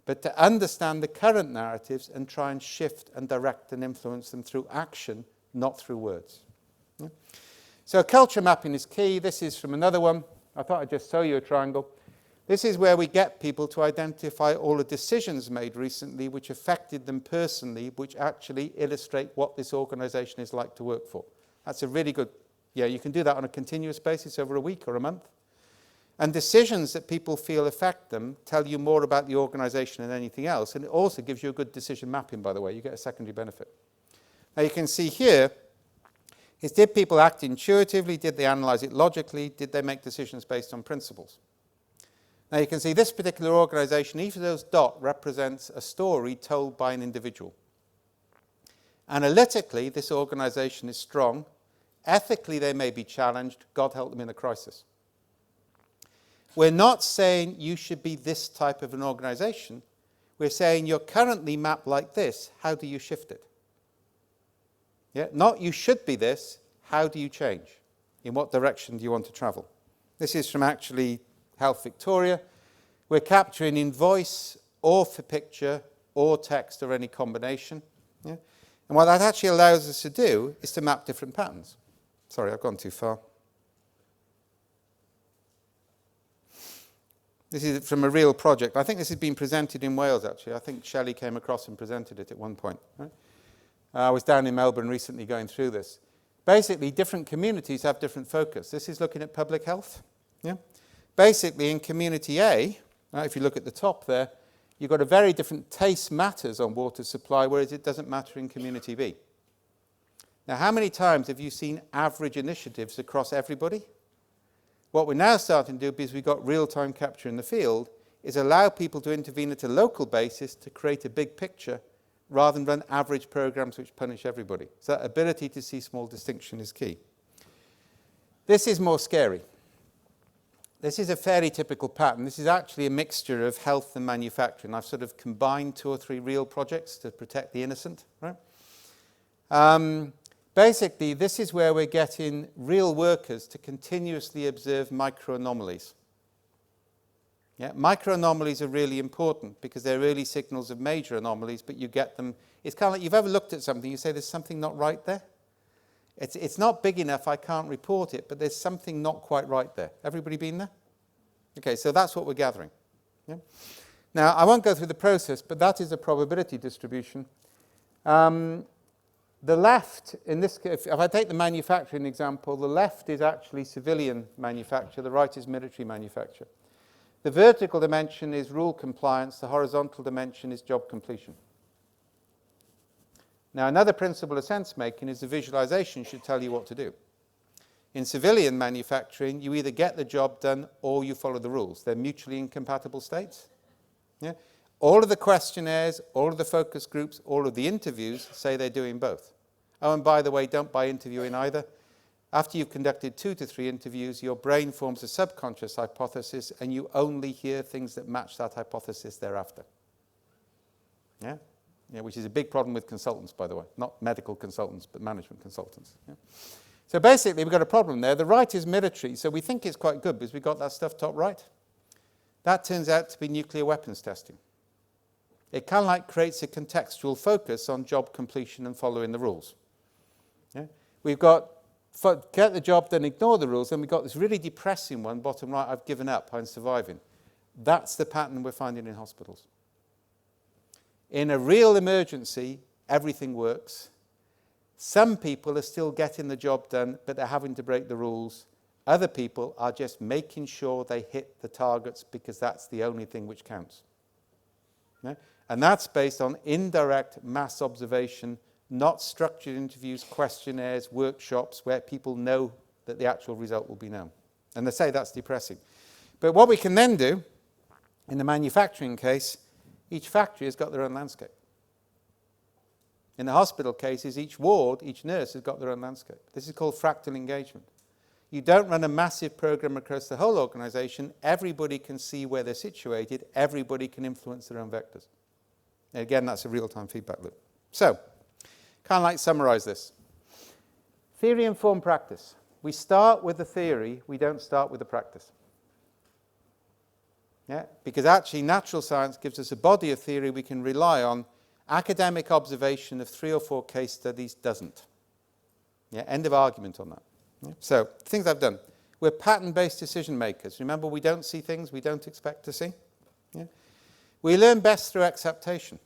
But to understand the current narratives and try and shift and direct and influence them through action, not through words. Yeah? So culture mapping is key. This is from another one. I thought I'd just show you a triangle. This is where we get people to identify all the decisions made recently which affected them personally, which actually illustrate what this organisation is like to work for. That's a really good, you can do that on a continuous basis over a week or a month. And decisions that people feel affect them tell you more about the organisation than anything else. And it also gives you a good decision mapping, by the way. You get a secondary benefit. Now you can see here, is did people act intuitively? Did they analyse it logically? Did they make decisions based on principles? Now you can see this particular organisation, each of those dots represents a story told by an individual. Analytically, this organisation is strong. Ethically, they may be challenged. God help them in a crisis. We're not saying you should be this type of an organisation. We're saying you're currently mapped like this. How do you shift it? Yeah? Not you should be this. How do you change? In what direction do you want to travel? This is from actually Health Victoria. We're capturing in voice or for picture or text or any combination. Yeah? And what that actually allows us to do is to map different patterns. Sorry, I've gone too far. This is from a real project. I think this has been presented in Wales, actually. I think Shelley came across and presented it at one point. Right? I was down in Melbourne recently going through this. Basically, different communities have different focus. This is looking at public health. Yeah? Basically, in community A, right, if you look at the top there, you've got a very different taste matters on water supply, whereas it doesn't matter in community B. Now, how many times have you seen average initiatives across everybody? What we're now starting to do, because we've got real-time capture in the field, is allow people to intervene at a local basis to create a big picture rather than run average programs which punish everybody. So that ability to see small distinction is key. This is more scary. This is a fairly typical pattern. This is actually a mixture of health and manufacturing. I've sort of combined 2 or 3 real projects to protect the innocent. Right? Basically, this is where we're getting real workers to continuously observe micro-anomalies. Yeah, micro-anomalies are really important because they're early signals of major anomalies, but you get them. It's kind of like you've ever looked at something, you say there's something not right there. It's not big enough, I can't report it, but there's something not quite right there. Everybody been there? Okay, so that's what we're gathering. Yeah? Now, I won't go through the process, but that is a probability distribution. The left, in this case, if I take the manufacturing example, the left is actually civilian manufacture, the right is military manufacture. The vertical dimension is rule compliance, the horizontal dimension is job completion. Now, another principle of sense making is the visualization should tell you what to do. In civilian manufacturing, you either get the job done or you follow the rules. They're mutually incompatible states. Yeah? All of the questionnaires, all of the focus groups, all of the interviews say they're doing both. Oh, and by the way, don't buy interviewing either. After you've conducted 2 to 3 interviews, your brain forms a subconscious hypothesis and you only hear things that match that hypothesis thereafter. Yeah? Yeah, which is a big problem with consultants, by the way. Not medical consultants, but management consultants. Yeah? So basically, we've got a problem there. The right is military, so we think it's quite good because we got that stuff top right. That turns out to be nuclear weapons testing. It kind of like creates a contextual focus on job completion and following the rules. Yeah? We've got get the job done, ignore the rules, and we've got this really depressing one, bottom right, I've given up, I'm surviving. That's the pattern we're finding in hospitals. In a real emergency, everything works. Some people are still getting the job done, but they're having to break the rules. Other people are just making sure they hit the targets because that's the only thing which counts. Yeah? And that's based on indirect mass observation, not structured interviews, questionnaires, workshops where people know that the actual result will be known. And they say that's depressing. But what we can then do, in the manufacturing case, each factory has got their own landscape. In the hospital cases, each ward, each nurse has got their own landscape. This is called fractal engagement. You don't run a massive program across the whole organization. Everybody can see where they're situated. Everybody can influence their own vectors. And again, that's a real-time feedback loop. So, kind of like summarize this. Theory-informed practice. We start with the theory. We don't start with the practice. Yeah? Because actually, natural science gives us a body of theory we can rely on. Academic observation of 3 or 4 case studies doesn't. Yeah? End of argument on that. Yeah? So, things I've done. We're pattern-based decision makers. Remember, we don't see things we don't expect to see. Yeah? We learn best through acceptation.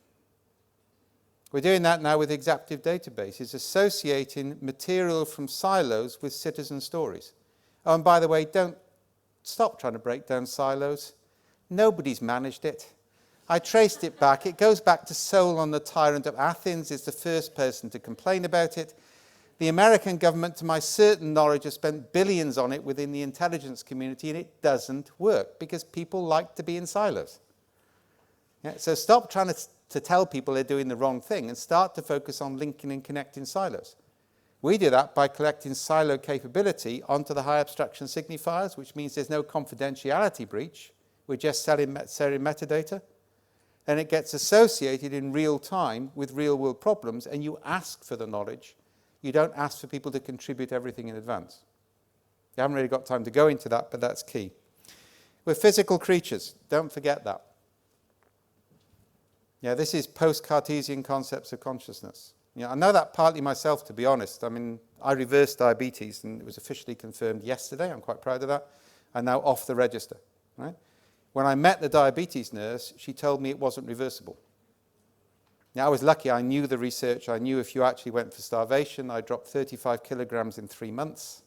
We're doing that now with exaptive databases, associating material from silos with citizen stories. Oh, and by the way, don't stop trying to break down silos. Nobody's managed it. I traced it back. It goes back to Solon, the tyrant of Athens, is the first person to complain about it. The American government, to my certain knowledge, has spent billions on it within the intelligence community, and it doesn't work because people like to be in silos. Yeah, so stop trying to tell people they're doing the wrong thing and start to focus on linking and connecting silos. We do that by collecting silo capability onto the high abstraction signifiers, which means there's no confidentiality breach. We're just selling metadata. And it gets associated in real time with real world problems, and you ask for the knowledge. You don't ask for people to contribute everything in advance. You haven't really got time to go into that, but that's key. We're physical creatures. Don't forget that. Yeah, this is post-Cartesian concepts of consciousness. I know that partly myself, to be honest. I mean, I reversed diabetes, and it was officially confirmed yesterday. I'm quite proud of that. I'm now off the register. Right? When I met the diabetes nurse, she told me it wasn't reversible. Now, I was lucky. I knew the research. I knew if you actually went for starvation, I dropped 35 kilograms in 3 months.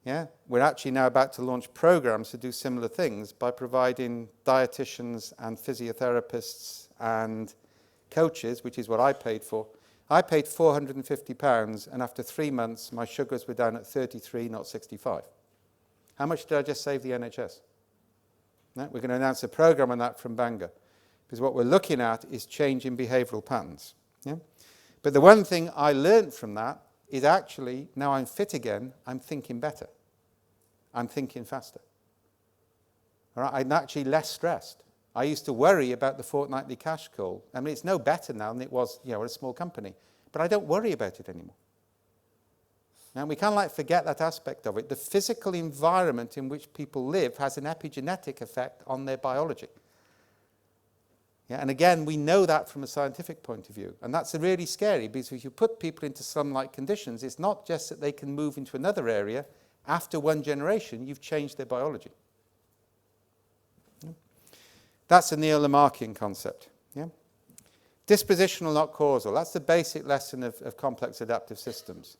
Yeah? We're actually now about to launch programs to do similar things by providing dietitians and physiotherapists and coaches, which is what I paid for. I paid £450, and after 3 months, my sugars were down at 33, not 65. How much did I just save the NHS? No, we're going to announce a program on that from Bangor, because what we're looking at is changing behavioural patterns. Yeah? But the one thing I learned from that is actually, now I'm fit again, I'm thinking better. I'm thinking faster. All right? I'm actually less stressed. I used to worry about the fortnightly cash call. I mean, it's no better now than it was, at a small company. But I don't worry about it anymore. Now, we can't forget that aspect of it. The physical environment in which people live has an epigenetic effect on their biology. Yeah, and again, we know that from a scientific point of view. And that's really scary, because if you put people into slum-like conditions, it's not just that they can move into another area. After one generation, you've changed their biology. Yeah. That's a neo-Lamarckian concept. Yeah? Dispositional, not causal. That's the basic lesson of complex adaptive systems.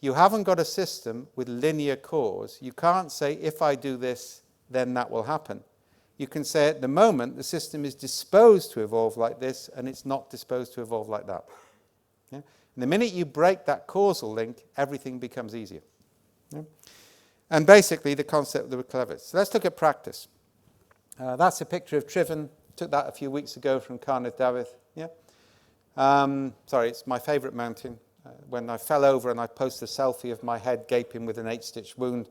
You haven't got a system with linear cause. You can't say, if I do this, then that will happen. You can say, at the moment, the system is disposed to evolve like this, and it's not disposed to evolve like that. Yeah? And the minute you break that causal link, everything becomes easier. Yeah? And basically, the concept of the clever. So let's look at practice. That's a picture of Trivan. Took that a few weeks ago from Canolfan. Yeah? Sorry, it's my favourite mountain. When I fell over and I posted a selfie of my head gaping with an 8-stitch wound.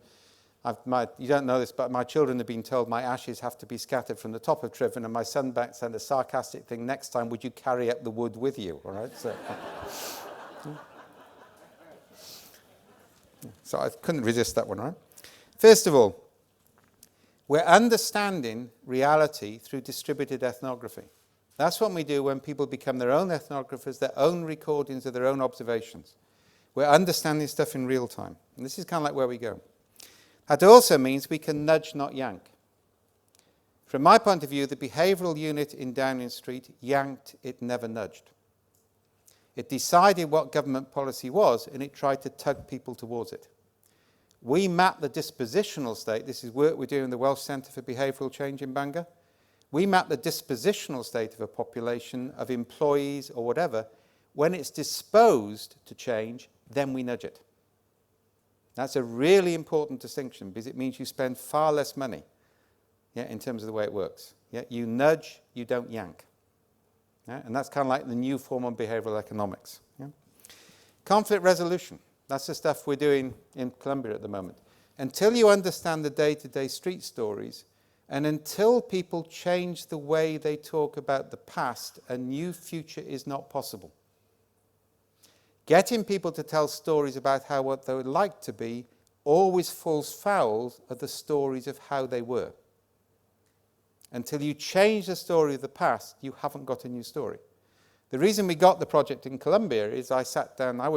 You don't know this, but my children have been told my ashes have to be scattered from the top of Trivan, and my son back sent a sarcastic thing, next time would you carry up the wood with you? All right? So I couldn't resist that one, right? First of all, we're understanding reality through distributed ethnography. That's what we do when people become their own ethnographers, their own recordings of their own observations. We're understanding stuff in real time. And this is kind of like where we go. That also means we can nudge, not yank. From my point of view, the behavioural unit in Downing Street yanked, it never nudged. It decided what government policy was, and it tried to tug people towards it. We map the dispositional state. This is work we're doing in the Welsh Centre for Behavioural Change in Bangor. We map the dispositional state of a population, of employees or whatever. When it's disposed to change, then we nudge it. That's a really important distinction, because it means you spend far less money, in terms of the way it works. Yeah? You nudge, you don't yank. Yeah? And that's kind of like the new form of behavioural economics. Yeah? Conflict resolution. That's the stuff we're doing in Columbia at the moment. Until you understand the day-to-day street stories, and until people change the way they talk about the past, a new future is not possible. Getting people to tell stories about what they would like to be always falls foul of the stories of how they were. Until you change the story of the past, you haven't got a new story. The reason we got the project in Columbia is I sat down, I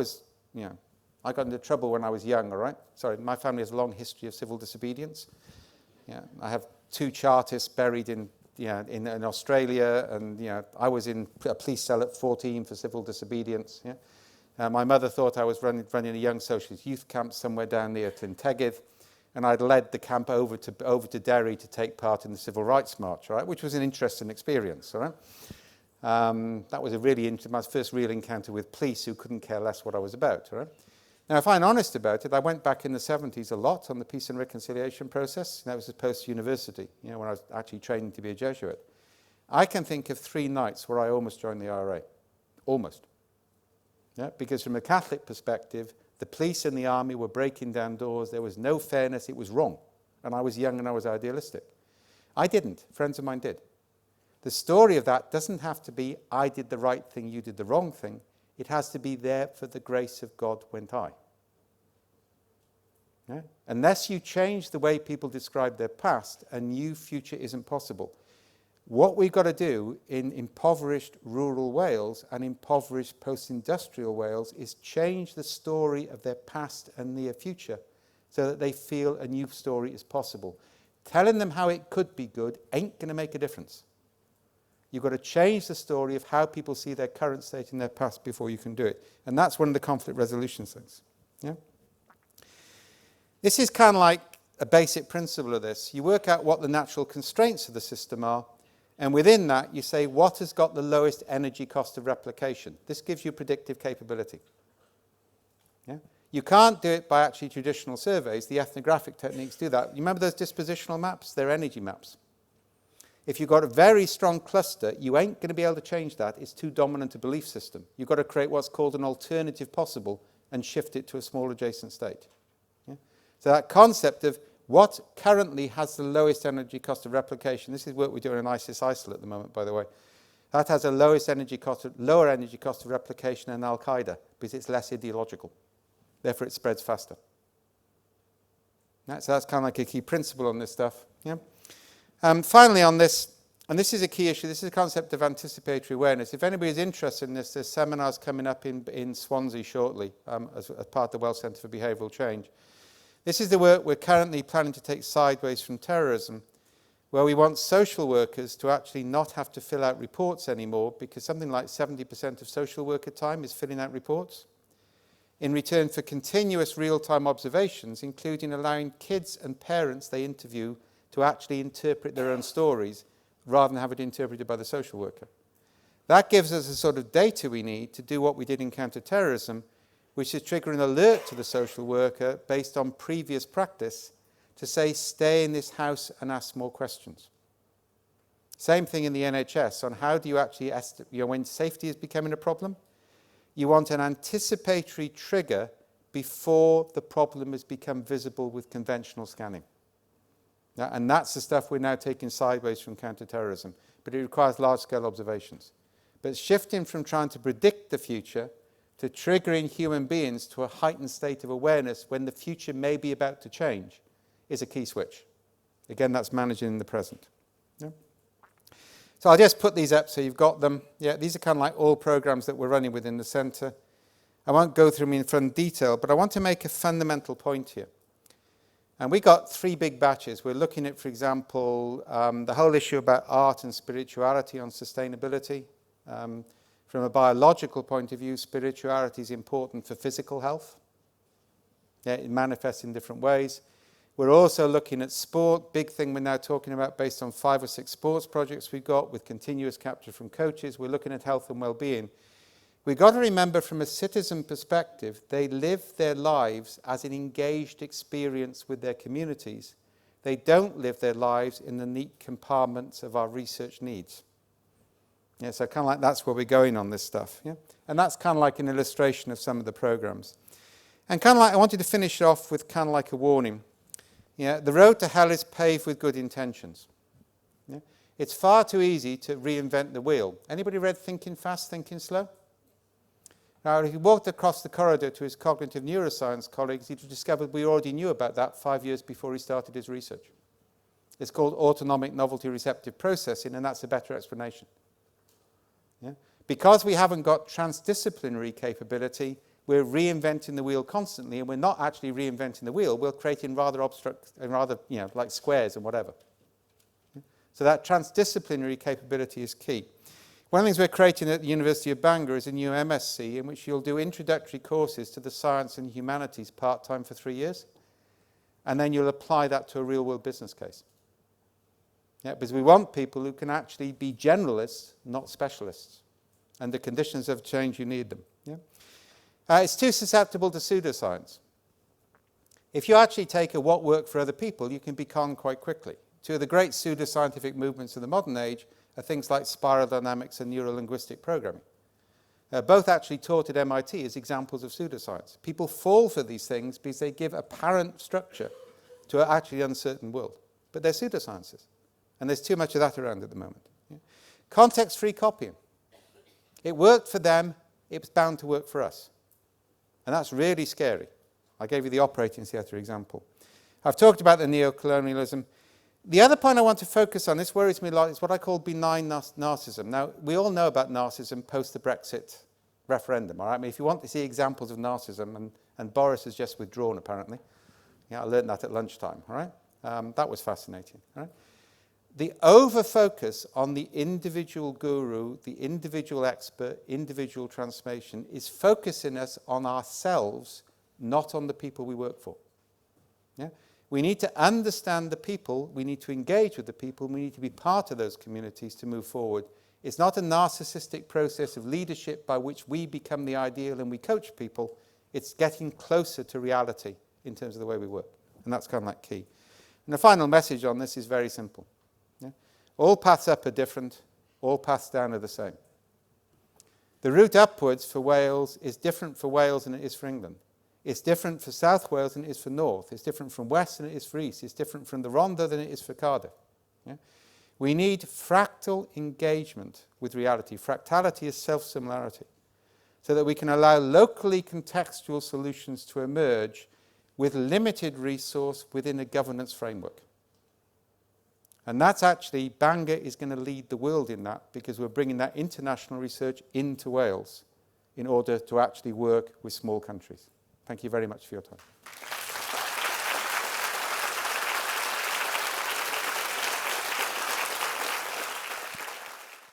got into trouble when I was young, all right? Sorry, my family has a long history of civil disobedience. Yeah, I have 2 Chartists buried in Australia, and I was in a police cell at 14 for civil disobedience. Yeah? My mother thought I was running a young socialist youth camp somewhere down near Tyntegid, and I'd led the camp over to Derry to take part in the Civil Rights March, right? Which was an interesting experience. All right? That was my first real encounter with police who couldn't care less what I was about. All right? Now, if I'm honest about it, I went back in the 70s a lot on the peace and reconciliation process. That was post-university, when I was actually training to be a Jesuit. I can think of 3 nights where I almost joined the IRA. Almost. Yeah? Because from a Catholic perspective, the police and the army were breaking down doors. There was no fairness. It was wrong. And I was young and I was idealistic. I didn't. Friends of mine did. The story of that doesn't have to be, I did the right thing, you did the wrong thing. It has to be there for the grace of God went I. Yeah? Unless you change the way people describe their past, a new future isn't possible. What we've got to do in impoverished rural Wales and impoverished post-industrial Wales is change the story of their past and near future so that they feel a new story is possible. Telling them how it could be good ain't going to make a difference. You've got to change the story of how people see their current state and their past before you can do it. And that's one of the conflict resolution things. Yeah? This is kind of like a basic principle of this. You work out what the natural constraints of the system are, and within that you say what has got the lowest energy cost of replication. This gives you predictive capability. Yeah? You can't do it by actually traditional surveys. The ethnographic techniques do that. You remember those dispositional maps? They're energy maps. If you've got a very strong cluster, you ain't going to be able to change that. It's too dominant a belief system. You've got to create what's called an alternative possible and shift it to a small adjacent state. Yeah? So that concept of what currently has the lowest energy cost of replication, this is work we're doing in ISIL at the moment, by the way. That has a lower energy cost of replication than Al-Qaeda because it's less ideological. Therefore, it spreads faster. So that's kind of like a key principle on this stuff. Yeah? Finally on this, and this is a key issue, this is a concept of anticipatory awareness. If anybody's interested in this, there's seminars coming up in Swansea shortly as part of the Welsh Centre for Behavioural Change. This is the work we're currently planning to take sideways from terrorism, where we want social workers to actually not have to fill out reports anymore, because something like 70% of social worker time is filling out reports, in return for continuous real-time observations, including allowing kids and parents they interview to actually interpret their own stories rather than have it interpreted by the social worker. That gives us the sort of data we need to do what we did in counter-terrorism, which is trigger an alert to the social worker based on previous practice to say, stay in this house and ask more questions. Same thing in the NHS on how do you actually estimate, when safety is becoming a problem, you want an anticipatory trigger before the problem has become visible with conventional scanning. And that's the stuff we're now taking sideways from counter-terrorism. But it requires large-scale observations. But shifting from trying to predict the future to triggering human beings to a heightened state of awareness when the future may be about to change is a key switch. Again, that's managing in the present. Yeah? So I'll just put these up so you've got them. Yeah, these are kind of like all programs that we're running within the centre. I won't go through them in full detail, but I want to make a fundamental point here. And we got 3 big batches. We're looking at, for example, the whole issue about art and spirituality on sustainability. From a biological point of view, spirituality is important for physical health. Yeah, it manifests in different ways. We're also looking at sport, big thing we're now talking about based on 5 or 6 sports projects we've got with continuous capture from coaches. We're looking at health and well-being. We've got to remember from a citizen perspective, they live their lives as an engaged experience with their communities. They don't live their lives in the neat compartments of our research needs. Yeah, so kind of like that's where we're going on this stuff. Yeah? And that's kind of like an illustration of some of the programs. And kind of like I wanted to finish off with kind of like a warning. Yeah, the road to hell is paved with good intentions. Yeah? It's far too easy to reinvent the wheel. Anybody read Thinking Fast, Thinking Slow? Now, if he walked across the corridor to his cognitive neuroscience colleagues, he'd discovered we already knew about that 5 years before he started his research. It's called autonomic novelty receptive processing, and that's a better explanation. Yeah? Because we haven't got transdisciplinary capability, we're reinventing the wheel constantly, and we're not actually reinventing the wheel, we're creating rather abstract, like squares and whatever. Yeah? So that transdisciplinary capability is key. One of the things we're creating at the University of Bangor is a new MSc in which you'll do introductory courses to the science and humanities part-time for 3 years, and then you'll apply that to a real-world business case. Yeah, because we want people who can actually be generalists, not specialists. And the conditions have changed, you need them. Yeah? It's too susceptible to pseudoscience. If you actually take a what worked for other people, you can be conned quite quickly. 2 of the great pseudoscientific movements of the modern age are things like spiral dynamics and neuro-linguistic programming. Both actually taught at MIT as examples of pseudoscience. People fall for these things because they give apparent structure to an actually uncertain world. But they're pseudosciences. And there's too much of that around at the moment. Yeah? Context-free copying. It worked for them, it's bound to work for us. And that's really scary. I gave you the operating theatre example. I've talked about the neo-colonialism. The other point I want to focus on, this worries me a lot, is what I call benign narcissism. Now, we all know about narcissism post the Brexit referendum, all right? I mean, if you want to see examples of narcissism, and Boris has just withdrawn, apparently. Yeah, I learned that at lunchtime, all right? That was fascinating. Right? The over-focus on the individual guru, the individual expert, individual transformation is focusing us on ourselves, not on the people we work for. Yeah? We need to understand the people, we need to engage with the people, we need to be part of those communities to move forward. It's not a narcissistic process of leadership by which we become the ideal and we coach people. It's getting closer to reality in terms of the way we work. And that's kind of like key. And the final message on this is very simple. Yeah? All paths up are different, all paths down are the same. The route upwards for Wales is different for Wales than it is for England. It's different for South Wales than it is for North. It's different from West than it is for East. It's different from the Rhondda than it is for Cardiff. Yeah? We need fractal engagement with reality. Fractality is self-similarity, so that we can allow locally contextual solutions to emerge with limited resource within a governance framework. And that's actually, Bangor is going to lead the world in that, because we're bringing that international research into Wales in order to actually work with small countries. Thank you very much for your time.